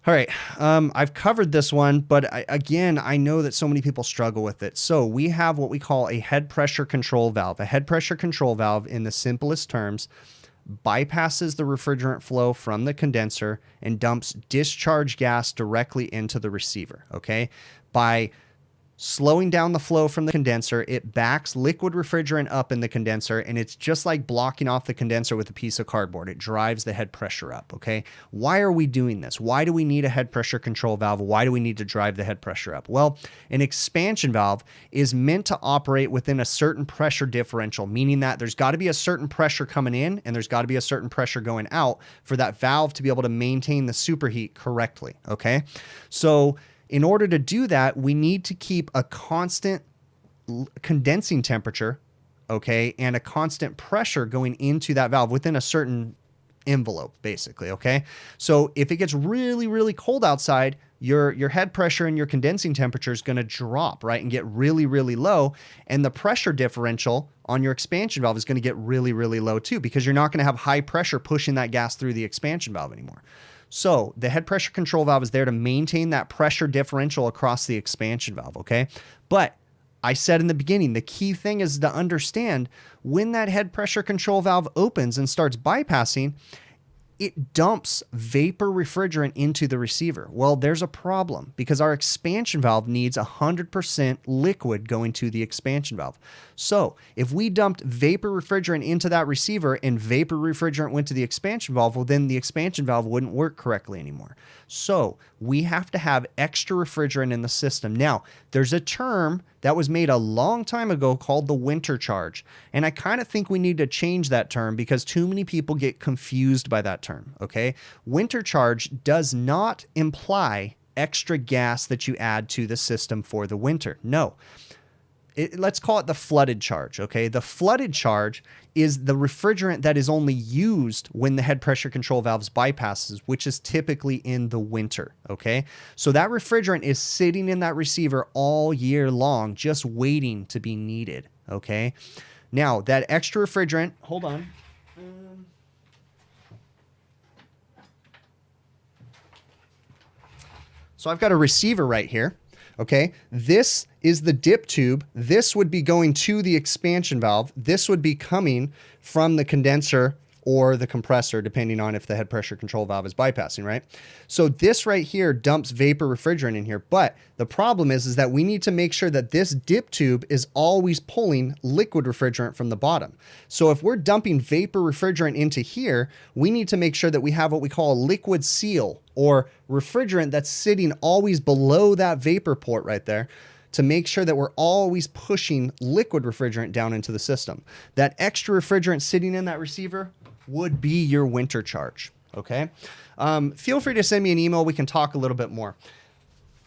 All right, I've covered this one, but again, I know that so many people struggle with it. So we have what we call a head pressure control valve. A head pressure control valve, in the simplest terms, bypasses the refrigerant flow from the condenser and dumps discharge gas directly into the receiver. Okay. By slowing down the flow from the condenser. It backs liquid refrigerant up in the condenser, and it's just like blocking off the condenser with a piece of cardboard. It drives the head pressure up, okay? Why are we doing this? Why do we need a head pressure control valve? Why do we need to drive the head pressure up? Well, an expansion valve is meant to operate within a certain pressure differential, meaning that there's got to be a certain pressure coming in and there's got to be a certain pressure going out for that valve to be able to maintain the superheat correctly, okay? So in order to do that, we need to keep a constant condensing temperature, okay, and a constant pressure going into that valve within a certain envelope, basically, okay? So if it gets really, really cold outside, your head pressure and your condensing temperature is going to drop, right, and get really, really low, and the pressure differential on your expansion valve is going to get really, really low too, because you're not going to have high pressure pushing that gas through the expansion valve anymore. So the head pressure control valve is there to maintain that pressure differential across the expansion valve, okay? But I said in the beginning, the key thing is to understand when that head pressure control valve opens and starts bypassing, it dumps vapor refrigerant into the receiver. Well, there's a problem because our expansion valve needs 100% liquid going to the expansion valve. So if we dumped vapor refrigerant into that receiver and vapor refrigerant went to the expansion valve, well, then the expansion valve wouldn't work correctly anymore. So we have to have extra refrigerant in the system. Now, there's a term that was made a long time ago called the winter charge. And I kind of think we need to change that term because too many people get confused by that term, okay? Winter charge does not imply extra gas that you add to the system for the winter. No. Let's call it the flooded charge, okay? The flooded charge is the refrigerant that is only used when the head pressure control valves bypasses, which is typically in the winter, okay? So that refrigerant is sitting in that receiver all year long, just waiting to be needed, okay? Now, that extra refrigerant, hold on. So I've got a receiver right here. Okay, this is the dip tube. This would be going to the expansion valve. This would be coming from the condenser or the compressor, depending on if the head pressure control valve is bypassing, right? So this right here dumps vapor refrigerant in here. But the problem is that we need to make sure that this dip tube is always pulling liquid refrigerant from the bottom. So if we're dumping vapor refrigerant into here, we need to make sure that we have what we call a liquid seal or refrigerant that's sitting always below that vapor port right there to make sure that we're always pushing liquid refrigerant down into the system. That extra refrigerant sitting in that receiver would be your winter charge, okay? Feel free to send me an email. We can talk a little bit more.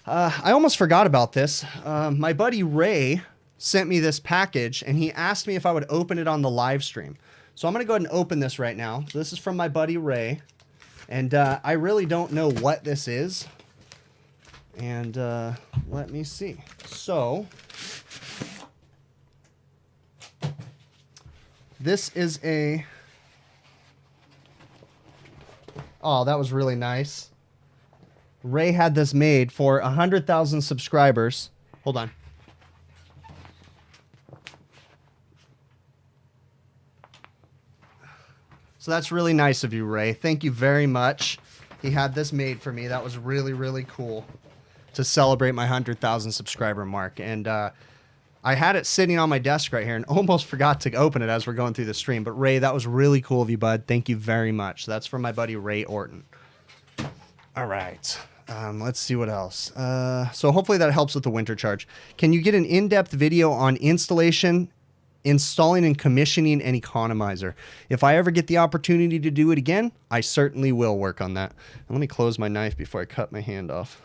I almost forgot about this. My buddy Ray sent me this package, and he asked me if I would open it on the live stream. So I'm going to go ahead and open this right now. So this is from my buddy Ray, and I really don't know what this is. And let me see. So this is a... Oh, that was really nice. Ray had this made for 100,000 subscribers. Hold on. So that's really nice of you, Ray. Thank you very much. He had this made for me. That was really, really cool to celebrate my 100,000 subscriber mark. And I had it sitting on my desk right here and almost forgot to open it as we're going through the stream. But Ray, that was really cool of you, bud. Thank you very much. So that's from my buddy Ray Orton. All right. Let's see what else. So hopefully that helps with the winter charge. Can you get an in-depth video on installing and commissioning an economizer? If I ever get the opportunity to do it again, I certainly will work on that. And let me close my knife before I cut my hand off.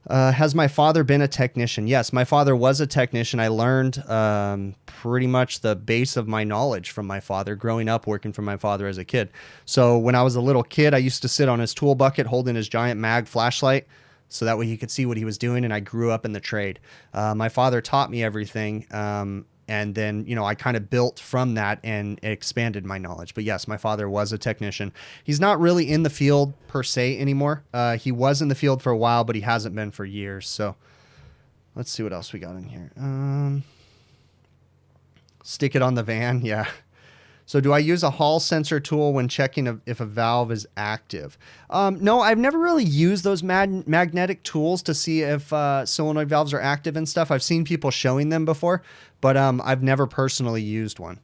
Has my father been a technician? Yes, my father was a technician. I learned pretty much the base of my knowledge from my father growing up working for my father as a kid. So when I was a little kid, I used to sit on his tool bucket holding his giant mag flashlight so that way he could see what he was doing, and I grew up in the trade. My father taught me everything, and then, you know, I kind of built from that and expanded my knowledge. But yes, my father was a technician. He's not really in the field per se anymore. He was in the field for a while, but he hasn't been for years. So let's see what else we got in here. Stick it on the van. Yeah. So do I use a Hall sensor tool when checking if a valve is active? No, I've never really used those magnetic tools to see if solenoid valves are active and stuff. I've seen people showing them before, but I've never personally used one.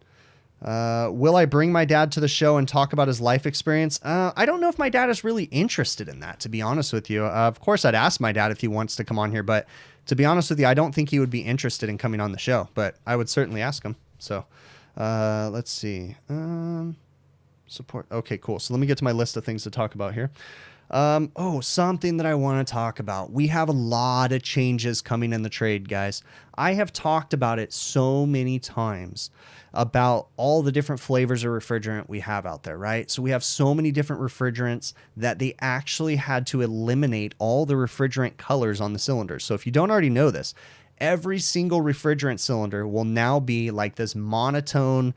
Will I bring my dad to the show and talk about his life experience? I don't know if my dad is really interested in that, to be honest with you. Of course, I'd ask my dad if he wants to come on here, but to be honest with you, I don't think he would be interested in coming on the show, but I would certainly ask him. So let's see. Support. Okay, cool. So let me get to my list of things to talk about here. Something that I want to talk about. We have a lot of changes coming in the trade, guys. I have talked about it so many times about all the different flavors of refrigerant we have out there, right? So we have so many different refrigerants that they actually had to eliminate all the refrigerant colors on the cylinders. So if you don't already know this, every single refrigerant cylinder will now be like this monotone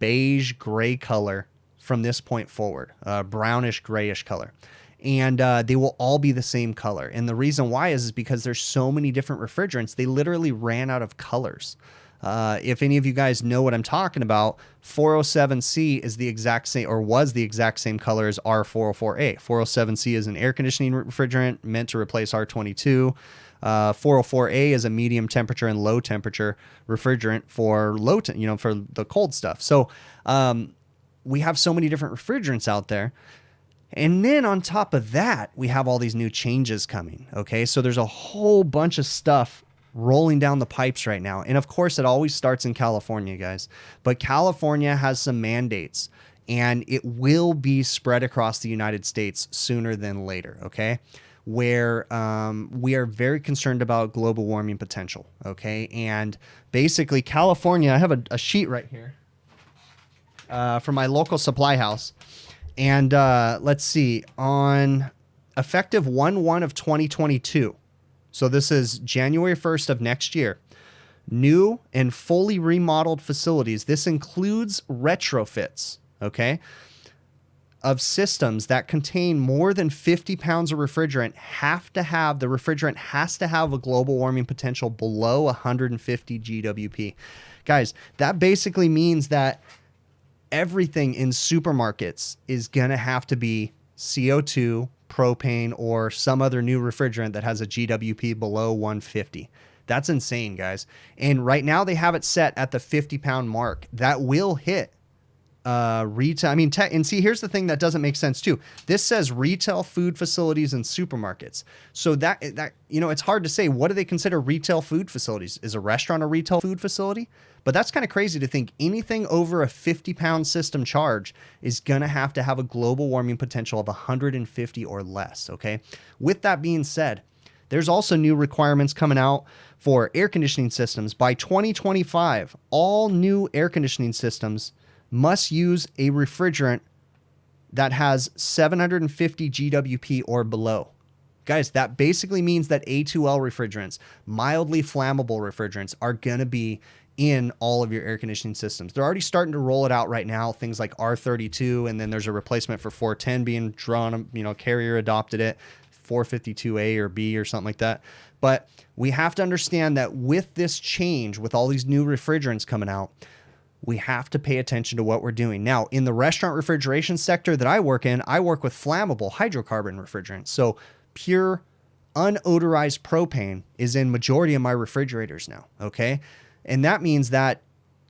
beige gray color from this point forward, brownish grayish color. And they will all be the same color. And the reason why is because there's so many different refrigerants, they literally ran out of colors. If any of you guys know what I'm talking about, 407C is the exact same, or was the exact same color as R404A. 407C is an air conditioning refrigerant meant to replace R22. 404A is a medium temperature and low temperature refrigerant for for the cold stuff. So we have so many different refrigerants out there. And then on top of that, we have all these new changes coming. Okay, so there's a whole bunch of stuff rolling down the pipes right now. And of course, it always starts in California, guys. But California has some mandates, and it will be spread across the United States sooner than later, okay? Where we are very concerned about global warming potential, okay? And basically, California, I have a sheet right here from my local supply house. And let's see, on effective 1/1 of 2022, so this is January 1st of next year, new and fully remodeled facilities, this includes retrofits, okay, of systems that contain more than 50 pounds of refrigerant the refrigerant has to have a global warming potential below 150 GWP. Guys, that basically means that everything in supermarkets is going to have to be CO2, propane, or some other new refrigerant that has a GWP below 150. That's insane, guys. And right now they have it set at the 50-pound mark. That will hit retail. I mean, and see, here's the thing that doesn't make sense too. This says retail food facilities and supermarkets. So that it's hard to say, what do they consider retail food facilities? Is a restaurant a retail food facility? But that's kind of crazy to think anything over a 50-pound system charge is going to have a global warming potential of 150 or less, okay? With that being said, there's also new requirements coming out for air conditioning systems. By 2025, all new air conditioning systems must use a refrigerant that has 750 GWP or below. Guys, that basically means that A2L refrigerants, mildly flammable refrigerants, are going to be in all of your air conditioning systems. They're already starting to roll it out right now, things like R32, and then there's a replacement for 410 being drawn, Carrier adopted it, 452A or B or something like that. But we have to understand that with this change, with all these new refrigerants coming out, we have to pay attention to what we're doing. Now, in the restaurant refrigeration sector that I work in, I work with flammable hydrocarbon refrigerants. So pure unodorized propane is in majority of my refrigerators now, okay? And that means that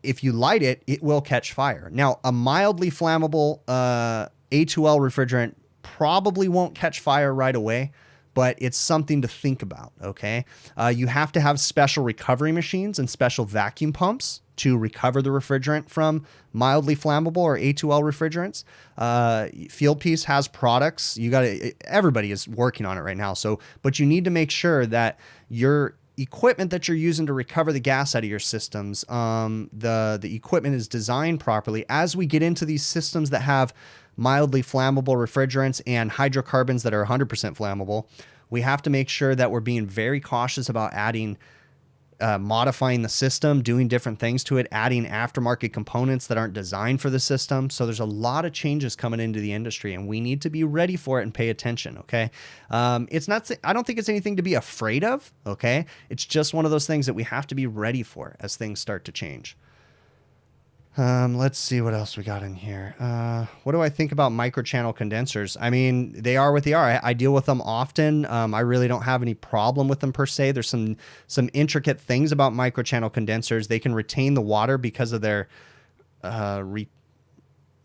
if you light it, it will catch fire. Now, a mildly flammable A2L refrigerant probably won't catch fire right away, but it's something to think about, okay? You have to have special recovery machines and special vacuum pumps to recover the refrigerant from mildly flammable or A2L refrigerants. Fieldpiece has products. Everybody is working on it right now. But you need to make sure that your equipment that you're using to recover the gas out of your systems, the equipment is designed properly. As we get into these systems that have mildly flammable refrigerants and hydrocarbons that are 100% flammable, we have to make sure that we're being very cautious about modifying the system, doing different things to it, adding aftermarket components that aren't designed for the system. So there's a lot of changes coming into the industry, and we need to be ready for it and pay attention, okay? I don't think it's anything to be afraid of, okay? It's just one of those things that we have to be ready for as things start to change. Let's see what else we got in here. What do I think about microchannel condensers? I mean, they are what they are. I deal with them often. I really don't have any problem with them per se. There's some intricate things about microchannel condensers. They can retain the water because of their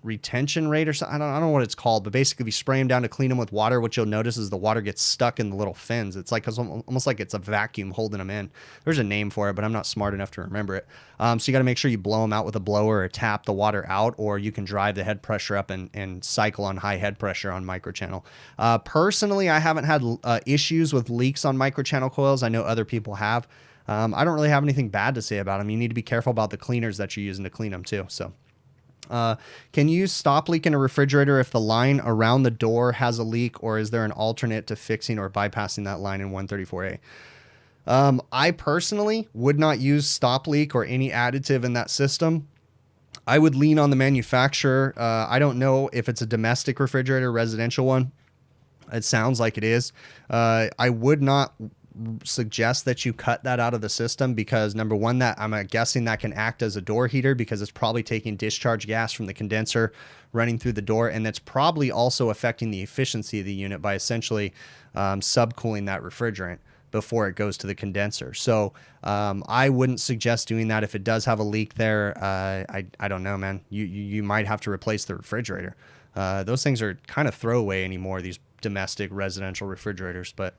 retention rate or something. I don't know what it's called, but basically if you spray them down to clean them with water, what you'll notice is the water gets stuck in the little fins. It's like almost like it's a vacuum holding them in. There's a name for it, but I'm not smart enough to remember it. So you got to make sure you blow them out with a blower or tap the water out, or you can drive the head pressure up and cycle on high head pressure on microchannel. Personally, I haven't had issues with leaks on microchannel coils. I know other people have. I don't really have anything bad to say about them. You need to be careful about the cleaners that you're using to clean them too. So. Can you stop leak in a refrigerator if the line around the door has a leak, or is there an alternate to fixing or bypassing that line in 134A? I personally would not use stop leak or any additive in that system. I would lean on the manufacturer. I don't know if it's a domestic refrigerator, residential one. It sounds like it is. I would not suggest that you cut that out of the system because number one, that I'm guessing that can act as a door heater because it's probably taking discharge gas from the condenser running through the door, and that's probably also affecting the efficiency of the unit by essentially subcooling that refrigerant before it goes to the condenser. So I wouldn't suggest doing that. If it does have a leak there, I don't know, man. You might have to replace the refrigerator. Those things are kind of throwaway anymore, these domestic residential refrigerators, but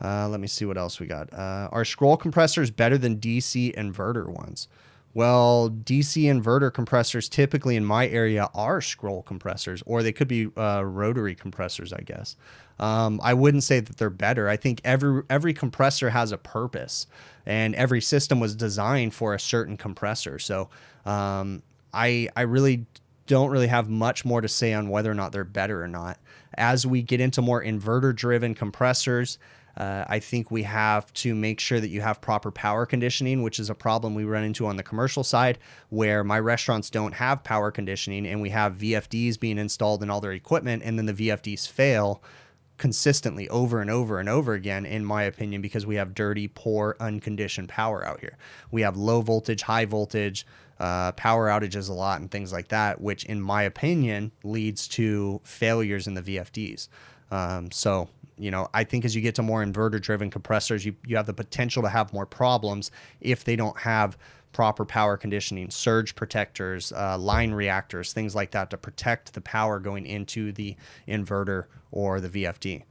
let me see what else we got. Are scroll compressors better than DC inverter ones? Well, DC inverter compressors typically in my area are scroll compressors, or they could be rotary compressors, I guess. I wouldn't say that they're better. I think every compressor has a purpose, and every system was designed for a certain compressor. So I really don't really have much more to say on whether or not they're better or not. As we get into more inverter-driven compressors, I think we have to make sure that you have proper power conditioning, which is a problem we run into on the commercial side, where my restaurants don't have power conditioning and we have VFDs being installed in all their equipment, and then the VFDs fail consistently over and over and over again, in my opinion, because we have dirty, poor, unconditioned power out here. We have low voltage, high voltage, power outages a lot and things like that, which in my opinion leads to failures in the VFDs. So, you know, I think as you get to more inverter-driven compressors, you have the potential to have more problems if they don't have proper power conditioning, surge protectors, line reactors, things like that to protect the power going into the inverter or the VFD.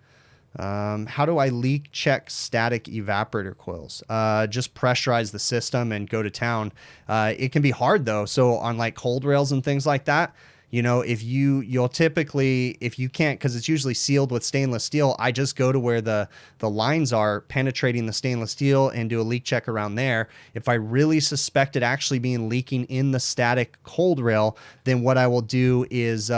How do I leak check static evaporator coils? Just pressurize the system and go to town. It can be hard though. So on like cold rails and things like that, you know, if you'll typically, if you can't, because it's usually sealed with stainless steel, I just go to where the lines are penetrating the stainless steel and do a leak check around there. If I really suspect it actually being leaking in the static cold rail, then what I will do is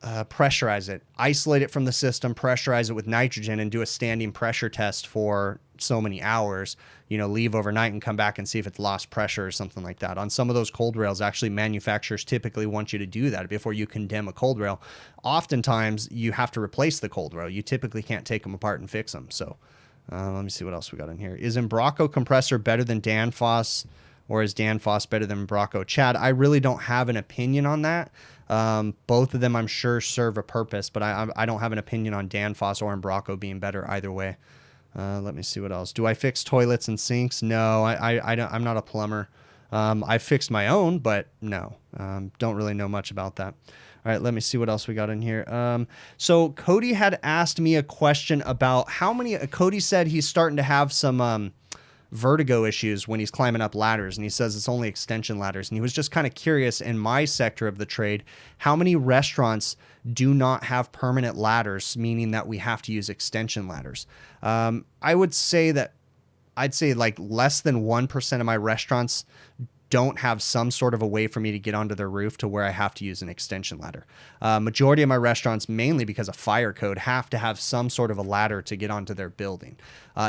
pressurize it, isolate it from the system, pressurize it with nitrogen, and do a standing pressure test for so many hours, you know, leave overnight and come back and see if it's lost pressure or something like that. On some of those cold rails, actually manufacturers typically want you to do that before you condemn a cold rail. Oftentimes you have to replace the cold rail. You typically can't take them apart and fix them. So let me see what else we got in here. Is Embraco compressor better than Danfoss, or is Danfoss better than Embraco? Chad, I really don't have an opinion on that. Both of them I'm sure serve a purpose, but I don't have an opinion on Danfoss or Embraco being better either way. Let me see what else. Do I fix toilets and sinks? No, I'm not a plumber. I fixed my own, but no, don't really know much about that. All right, let me see what else we got in here. So Cody had asked me a question about how many, Cody said he's starting to have some vertigo issues when he's climbing up ladders, and he says it's only extension ladders, and he was just kind of curious, in my sector of the trade, how many restaurants do not have permanent ladders, meaning that we have to use extension ladders. I would say that I'd say like less than 1% of my restaurants don't have some sort of a way for me to get onto their roof to where I have to use an extension ladder. Majority of my restaurants, mainly because of fire code, have to have some sort of a ladder to get onto their building.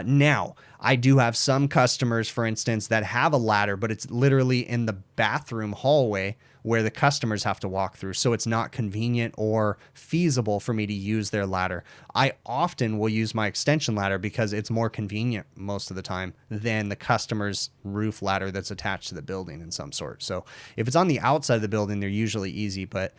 Now, I do have some customers, for instance, that have a ladder, but it's literally in the bathroom hallway where the customers have to walk through. So it's not convenient or feasible for me to use their ladder. I often will use my extension ladder because it's more convenient most of the time than the customer's roof ladder that's attached to the building in some sort. So if it's on the outside of the building, they're usually easy. But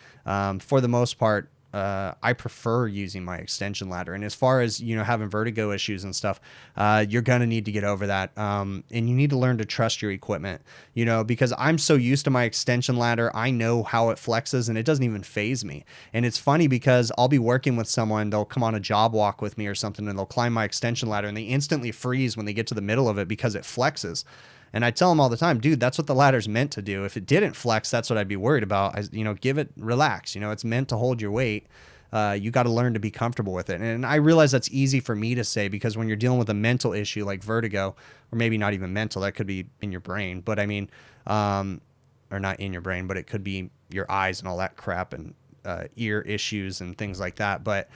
for the most part, I prefer using my extension ladder. And as far as, having vertigo issues and stuff, you're going to need to get over that. And you need to learn to trust your equipment, because I'm so used to my extension ladder. I know how it flexes and it doesn't even faze me. And it's funny because I'll be working with someone, they'll come on a job walk with me or something, and they'll climb my extension ladder and they instantly freeze when they get to the middle of it because it flexes. And I tell them all the time, dude, that's what the ladder's meant to do. If it didn't flex, that's what I'd be worried about. Give it, relax. It's meant to hold your weight. You got to learn to be comfortable with it. And I realize that's easy for me to say because when you're dealing with a mental issue like vertigo, or maybe not even mental, that could be in your brain. But I mean, or not in your brain, but it could be your eyes and all that crap and ear issues and things like that. But,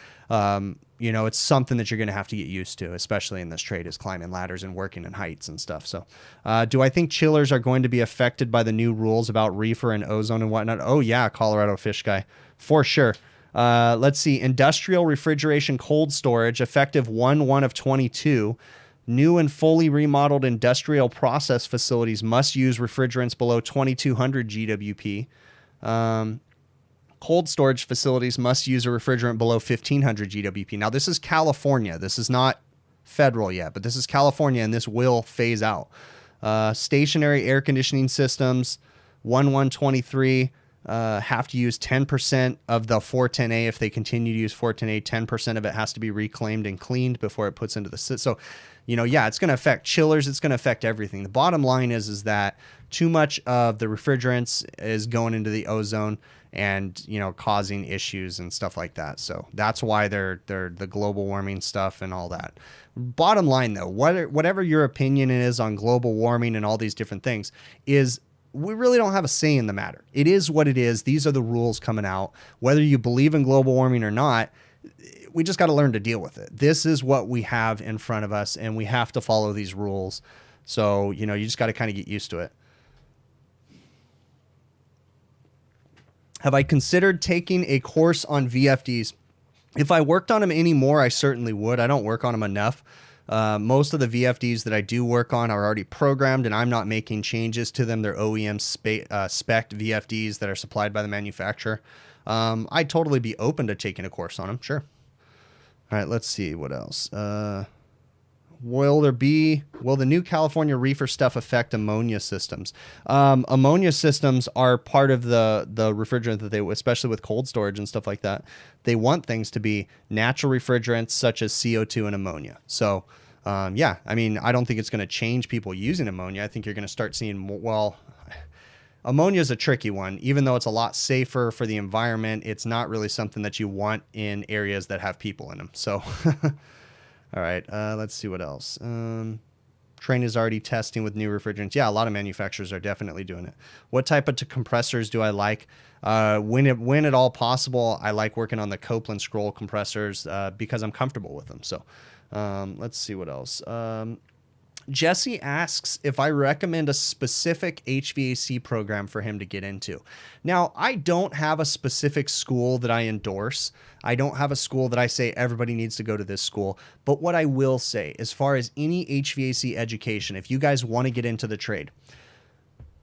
it's something that you're going to have to get used to, especially in this trade, is climbing ladders and working in heights and stuff. So do I think chillers are going to be affected by the new rules about reefer and ozone and whatnot? Oh, yeah, Colorado Fish Guy, for sure. Let's see. Industrial refrigeration cold storage, effective 1/1/22. New and fully remodeled industrial process facilities must use refrigerants below 2200 GWP. Cold storage facilities must use a refrigerant below 1500 GWP. Now, this is California. This is not federal yet, but this is California, and this will phase out. Stationary air conditioning systems, 1/1/23, have to use 10% of the 410A. If they continue to use 410A, 10% of it has to be reclaimed and cleaned before it puts into the system. So, it's going to affect chillers. It's going to affect everything. The bottom line is that too much of the refrigerants is going into the ozone and, causing issues and stuff like that. So that's why they're the global warming stuff and all that. Bottom line, though, whatever your opinion is on global warming and all these different things, is we really don't have a say in the matter. It is what it is. These are the rules coming out. Whether you believe in global warming or not, we just got to learn to deal with it. This is what we have in front of us, and we have to follow these rules. So, you just got to kind of get used to it. Have I considered taking a course on VFDs? If I worked on them anymore, I certainly would. I don't work on them enough. Most of the VFDs that I do work on are already programmed, and I'm not making changes to them. They're OEM spec VFDs that are supplied by the manufacturer. I'd totally be open to taking a course on them. Sure. All right, let's see what else. Will the new California reefer stuff affect ammonia systems? Ammonia systems are part of the refrigerant that they, especially with cold storage and stuff like that, they want things to be natural refrigerants such as CO2 and ammonia. So, yeah, I mean, I don't think it's going to change people using ammonia. I think you're going to start seeing more, well, ammonia is a tricky one. Even though it's a lot safer for the environment, it's not really something that you want in areas that have people in them. So, all right, let's see what else. Train is already testing with new refrigerants. Yeah, a lot of manufacturers are definitely doing it. What type of compressors do I like? When at all possible, I like working on the Copeland scroll compressors because I'm comfortable with them. So let's see what else. Jesse asks if I recommend a specific HVAC program for him to get into. Now, I don't have a specific school that I endorse. I don't have a school that I say everybody needs to go to this school. But what I will say, as far as any HVAC education, if you guys want to get into the trade,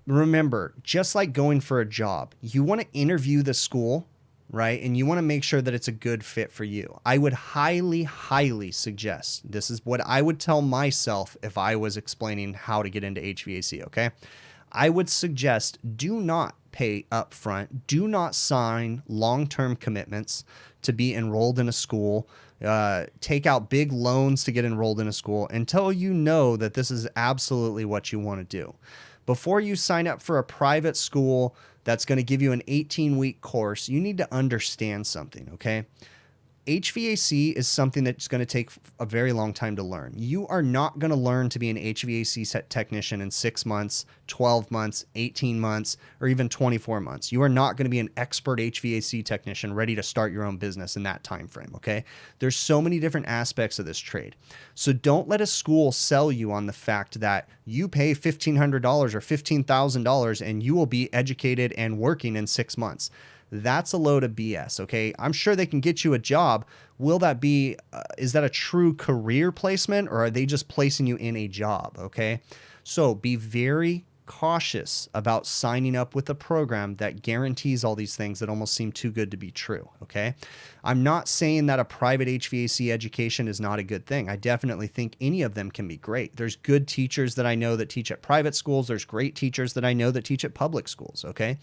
remember, just like going for a job, you want to interview the school, right? And you want to make sure that it's a good fit for you. I would highly, highly suggest, this is what I would tell myself if I was explaining how to get into HVAC, okay? I would suggest do not pay up front. Do not sign long-term commitments to be enrolled in a school. Take out big loans to get enrolled in a school until you know that this is absolutely what you want to do. Before you sign up for a private school that's going to give you an 18-week course, you need to understand something, okay? HVAC is something that's going to take a very long time to learn. You are not going to learn to be an HVAC technician in 6 months, 12 months, 18 months, or even 24 months. You are not going to be an expert HVAC technician ready to start your own business in that time frame, okay? There's so many different aspects of this trade. So don't let a school sell you on the fact that you pay $1,500 or $15,000 and you will be educated and working in 6 months. That's a load of BS, okay? I'm sure they can get you a job. Will that be, is that a true career placement, or are they just placing you in a job, okay? So be very cautious about signing up with a program that guarantees all these things that almost seem too good to be true, okay? I'm not saying that a private HVAC education is not a good thing. I definitely think any of them can be great. There's good teachers that I know that teach at private schools. There's great teachers that I know that teach at public schools, okay?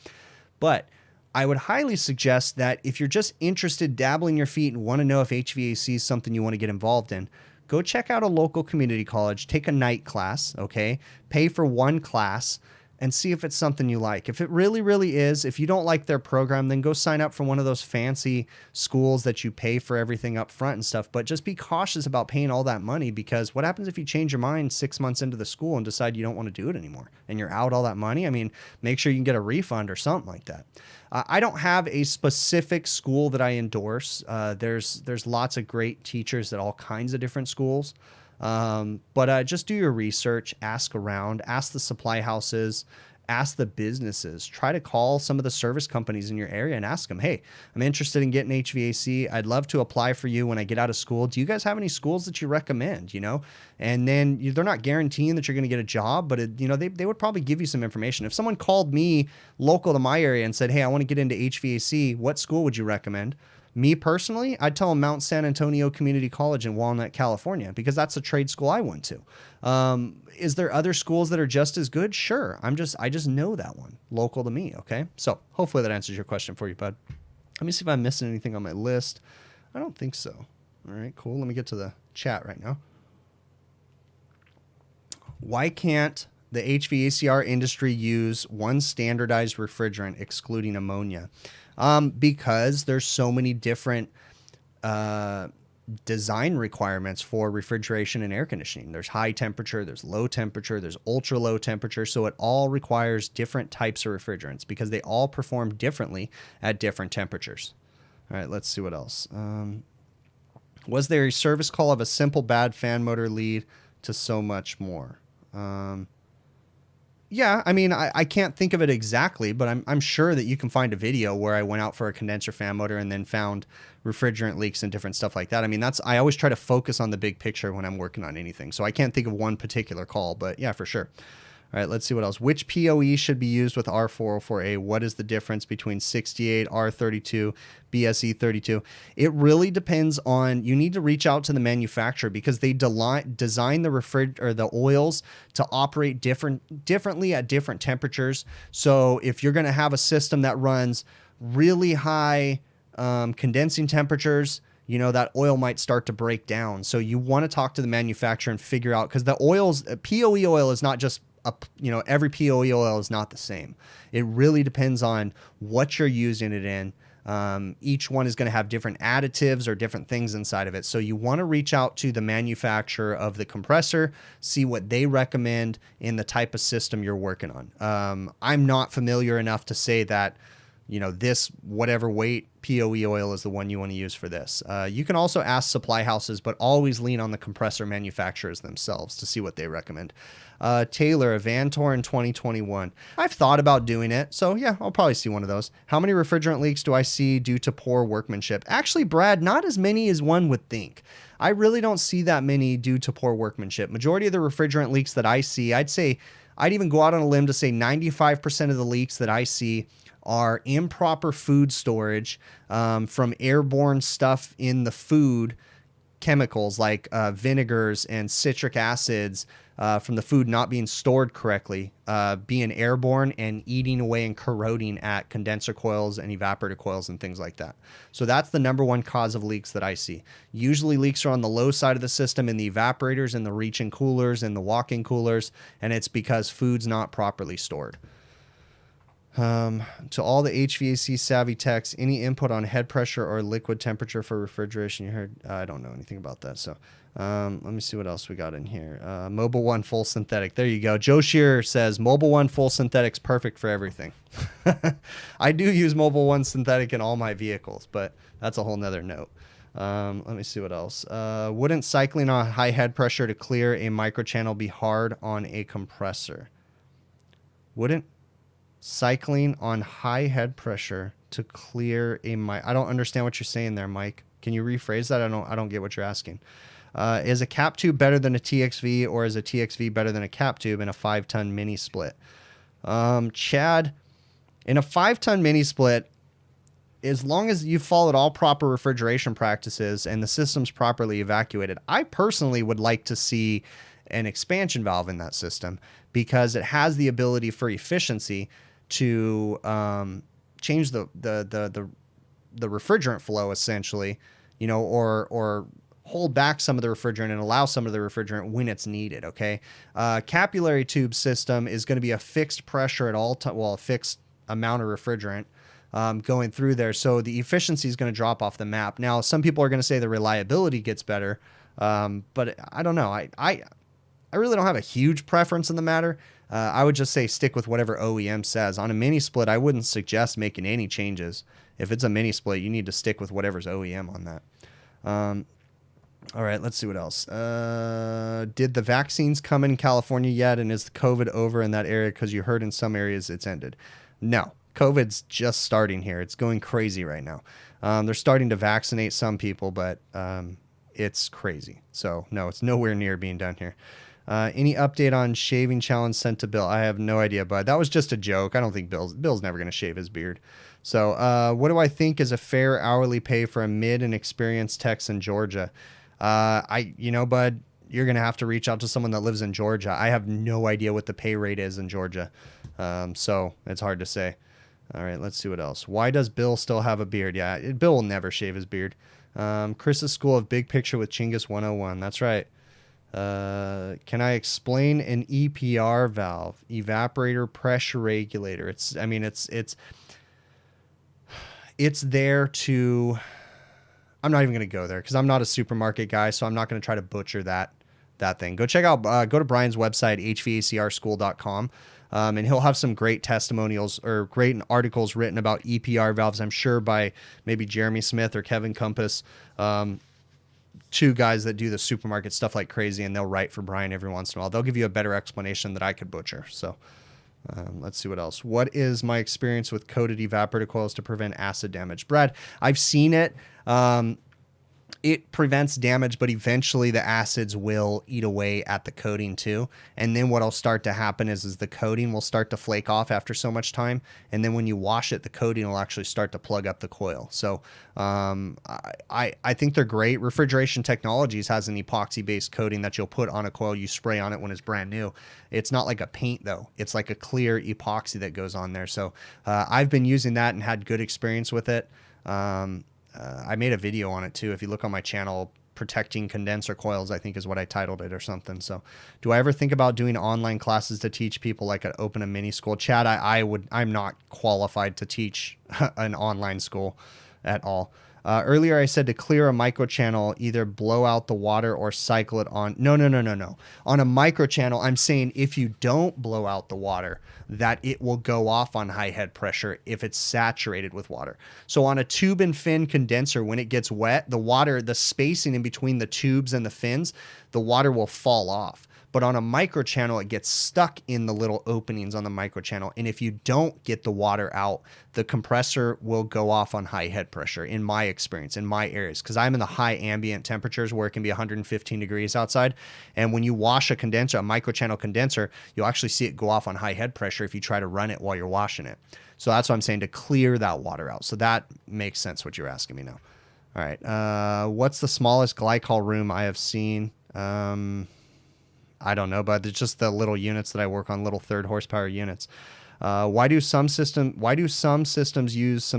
But I would highly suggest that if you're just interested, dabbling your feet, and want to know if HVAC is something you want to get involved in, go check out a local community college, take a night class, okay? Pay for one class and see if it's something you like. If it really, really is, if you don't like their program, then go sign up for one of those fancy schools that you pay for everything up front and stuff. But just be cautious about paying all that money, because what happens if you change your mind 6 months into the school and decide you don't want to do it anymore and you're out all that money? I mean, make sure you can get a refund or something like that. I don't have a specific school that I endorse. There's lots of great teachers at all kinds of different schools. But just do your research, ask around, ask the supply houses, ask the businesses. Try to call some of the service companies in your area and ask them, hey, I'm interested in getting HVAC. I'd love to apply for you when I get out of school. Do you guys have any schools that you recommend, you know? And then they're not guaranteeing that you're going to get a job, but they would probably give you some information. If someone called me local to my area and said, hey, I want to get into HVAC, what school would you recommend? Me personally, I'd tell them Mount San Antonio Community College in Walnut, California, because that's a trade school I went to. Is there other schools that are just as good? Sure. I just know that one local to me. Okay. So hopefully that answers your question for you, bud. Let me see if I'm missing anything on my list. I don't think so. All right, cool. Let me get to the chat right now. Why can't the HVACR industry use one standardized refrigerant excluding ammonia? Because there's so many different design requirements for refrigeration and air conditioning. There's high temperature, there's low temperature, there's ultra low temperature. So it all requires different types of refrigerants because they all perform differently at different temperatures. All right, let's see what else. Was there a service call of a simple bad fan motor lead to so much more? Yeah, I mean, I can't think of it exactly, but I'm sure that you can find a video where I went out for a condenser fan motor and then found refrigerant leaks and different stuff like that. I mean, I always try to focus on the big picture when I'm working on anything. So I can't think of one particular call, but yeah, for sure. All right, let's see what else. Which POE should be used with R404A? What is the difference between 68, R32, BSE32? It really depends on, you need to reach out to the manufacturer because they design the oils to operate differently at different temperatures. So if you're going to have a system that runs really high condensing temperatures, that oil might start to break down. So you want to talk to the manufacturer and figure out, because the oils, POE oil is not just every POE oil is not the same. It really depends on what you're using it in. Each one is going to have different additives or different things inside of it. So you want to reach out to the manufacturer of the compressor, see what they recommend in the type of system you're working on. I'm not familiar enough to say that, this whatever weight POE oil is the one you want to use for this. You can also ask supply houses, but always lean on the compressor manufacturers themselves to see what they recommend. Taylor, a Vantor in 2021. I've thought about doing it, so yeah, I'll probably see one of those. How many refrigerant leaks do I see due to poor workmanship? Actually, Brad, not as many as one would think. I really don't see that many due to poor workmanship. Majority of the refrigerant leaks that I see, I'd even go out on a limb to say 95% of the leaks that I see are improper food storage from airborne stuff in the food, chemicals like vinegars and citric acids from the food not being stored correctly, being airborne and eating away and corroding at condenser coils and evaporator coils and things like that. So that's the number one cause of leaks that I see. Usually leaks are on the low side of the system in the evaporators and the reach-in coolers and the walk-in coolers, and it's because food's not properly stored. To all the HVAC savvy techs, any input on head pressure or liquid temperature for refrigeration? You heard? I don't know anything about that. So let me see what else we got in here. Mobile One full synthetic. There you go. Joe Shearer says Mobile One full synthetic's perfect for everything. I do use Mobile One synthetic in all my vehicles, but that's a whole nother note. Let me see what else. Wouldn't cycling on high head pressure to clear a microchannel be hard on a compressor? Wouldn't cycling on high head pressure to clear a mic. I don't understand what you're saying there, Mike. Can you rephrase that? I don't get what you're asking. Is a cap tube better than a TXV, or is a TXV better than a cap tube in a 5-ton mini split? Chad, in a 5-ton mini split, as long as you followed all proper refrigeration practices and the system's properly evacuated, I personally would like to see an expansion valve in that system, because it has the ability for efficiency to change the refrigerant flow, essentially, you know, or hold back some of the refrigerant and allow some of the refrigerant when it's needed. Okay, capillary tube system is going to be a fixed pressure at all time, well, a fixed amount of refrigerant going through there, so the efficiency is going to drop off the map. Now, some people are going to say the reliability gets better, but I don't know. I really don't have a huge preference in the matter. I would just say stick with whatever OEM says. On a mini split, I wouldn't suggest making any changes. If it's a mini split, you need to stick with whatever's OEM on that. All right, let's see what else. Did the vaccines come in California yet? And is the COVID over in that area? Because you heard in some areas it's ended. No, COVID's just starting here. It's going crazy right now. They're starting to vaccinate some people, but it's crazy. So no, it's nowhere near being done here. Any update on shaving challenge sent to Bill? I have no idea, but that was just a joke. I don't think Bill's never going to shave his beard. So what do I think is a fair hourly pay for a mid and experienced tech in Georgia? Bud, you're going to have to reach out to someone that lives in Georgia. I have no idea what the pay rate is in Georgia. So it's hard to say. All right, let's see what else. Why does Bill still have a beard? Yeah, Bill will never shave his beard. Chris's School of Big Picture with Chingus 101. That's right. Can I explain an EPR valve, evaporator pressure regulator? It's there to, I'm not even going to go there because I'm not a supermarket guy, so I'm not going to try to butcher that thing. Go check out, go to Brian's website, hvacrschool.com. And he'll have some great testimonials or great articles written about EPR valves, I'm sure by maybe Jeremy Smith or Kevin Compass, two guys that do the supermarket stuff like crazy, and they'll write for Brian every once in a while. They'll give you a better explanation that I could butcher. So let's see what else. What is my experience with coated evaporator coils to prevent acid damage? Brad, I've seen it. It prevents damage, but eventually the acids will eat away at the coating too. And then what'll start to happen is the coating will start to flake off after so much time. And then when you wash it, the coating will actually start to plug up the coil. So I think they're great. Refrigeration Technologies has an epoxy-based coating that you'll put on a coil. You spray on it when it's brand new. It's not like a paint though. It's like a clear epoxy that goes on there. So I've been using that and had good experience with it. I made a video on it too. If you look on my channel, Protecting Condenser Coils, I think is what I titled it or something. So do I ever think about doing online classes to teach people like at Open a Mini School? Chad, I'm not qualified to teach an online school at all. Earlier I said to clear a microchannel, either blow out the water or cycle it on. No. On a microchannel, I'm saying if you don't blow out the water, that it will go off on high head pressure if it's saturated with water. So on a tube and fin condenser, when it gets wet, the water, the spacing in between the tubes and the fins, the water will fall off. But on a microchannel, it gets stuck in the little openings on the microchannel. And if you don't get the water out, the compressor will go off on high head pressure, in my experience, in my areas. Because I'm in the high ambient temperatures where it can be 115 degrees outside. And when you wash a condenser, a microchannel condenser, you'll actually see it go off on high head pressure if you try to run it while you're washing it. So that's what I'm saying, to clear that water out. So that makes sense what you're asking me now. All right. What's the smallest glycol room I have seen? I don't know, but it's just the little units that I work on, little 3rd horsepower units. Why do some systems use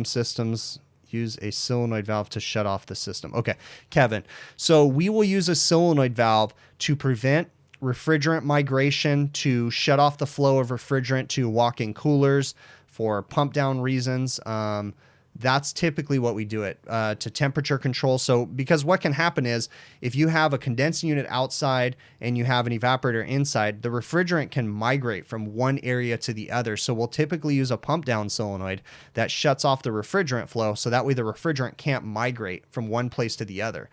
a solenoid valve to shut off the system? Okay, Kevin. So we will use a solenoid valve to prevent refrigerant migration, to shut off the flow of refrigerant to walk-in coolers, for pump down reasons. That's typically what we do it to temperature control. So because what can happen is if you have a condensing unit outside and you have an evaporator inside, the refrigerant can migrate from one area to the other. So we'll typically use a pump down solenoid that shuts off the refrigerant flow. So that way the refrigerant can't migrate from one place to the other.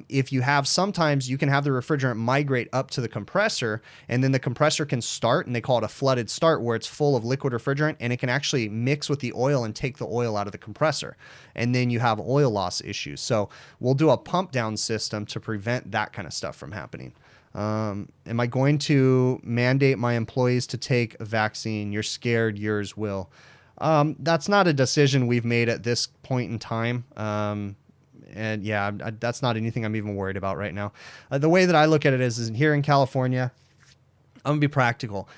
If you have, sometimes you can have the refrigerant migrate up to the compressor, and then the compressor can start, and they call it a flooded start, where it's full of liquid refrigerant and it can actually mix with the oil and take the oil out of the compressor, and then you have oil loss issues. So we'll do a pump down system to prevent that kind of stuff from happening. Am I going to mandate my employees to take a vaccine? You're scared yours will. That's not a decision we've made at this point in time. And yeah, that's not anything I'm even worried about right now. The way that I look at it is here in California, I'm gonna be practical.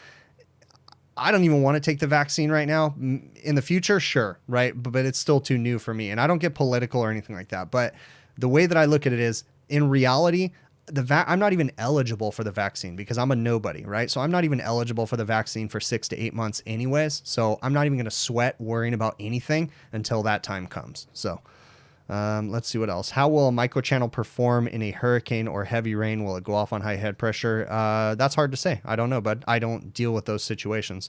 I don't even want to take the vaccine right now. In the future, sure, right? But it's still too new for me. And I don't get political or anything like that. But the way that I look at it is, in reality, I'm not even eligible for the vaccine because I'm a nobody, right? So I'm not even eligible for the vaccine for 6 to 8 months anyways. So I'm not even going to sweat worrying about anything until that time comes. So let's see what else. How will a microchannel perform in a hurricane or heavy rain? Will it go off on high head pressure? That's hard to say. I don't know, but I don't deal with those situations.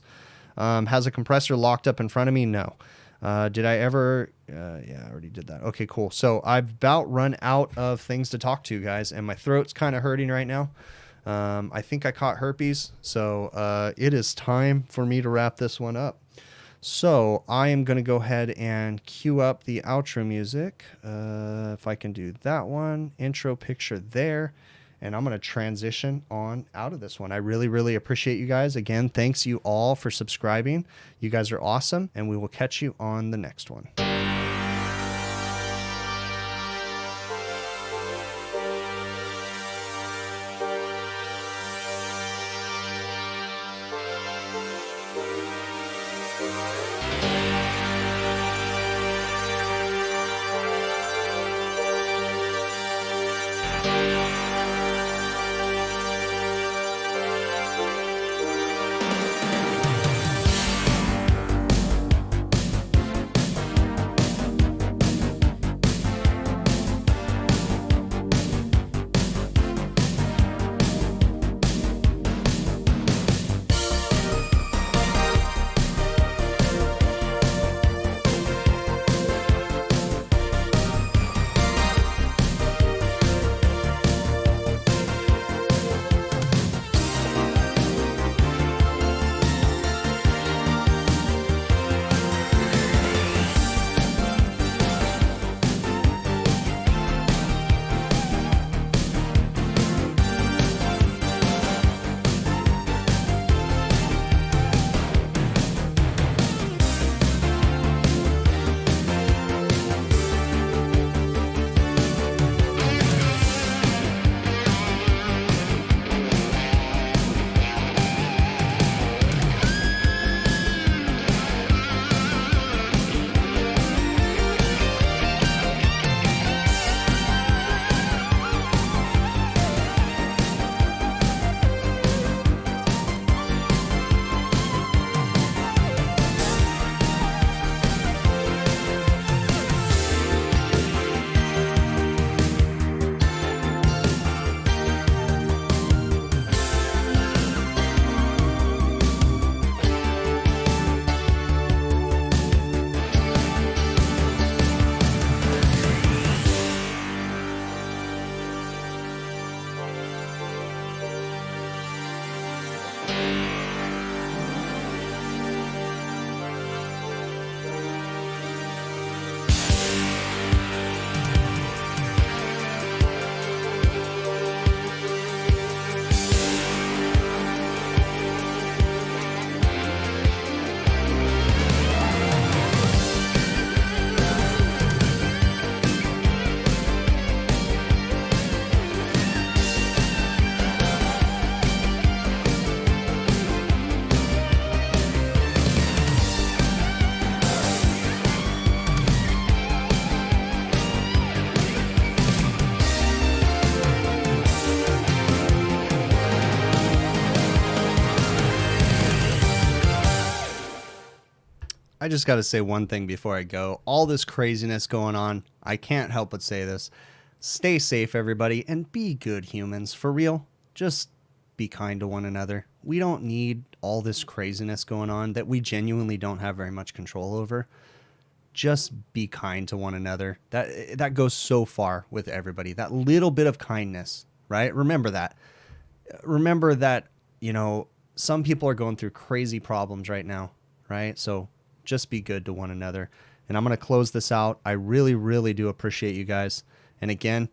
Has a compressor locked up in front of me? No. Did I ever? Yeah, I already did that. Okay, cool. So I've about run out of things to talk to, guys, and my throat's kind of hurting right now. I think I caught herpes, so it is time for me to wrap this one up. So I am going to go ahead and cue up the outro music. If I can do that one, intro picture there. And I'm going to transition on out of this one. I really, really appreciate you guys. Again, thanks you all for subscribing. You guys are awesome, and we will catch you on the next one. I just got to say one thing before I go. All this craziness going on, I can't help but say this. Stay safe, everybody, and be good humans. For real, just be kind to one another. We don't need all this craziness going on that we genuinely don't have very much control over. Just be kind to one another. That goes so far with everybody. That little bit of kindness, right? Remember that. Remember that, you know, some people are going through crazy problems right now, right? So just be good to one another. And I'm going to close this out. I really, really do appreciate you guys. And again,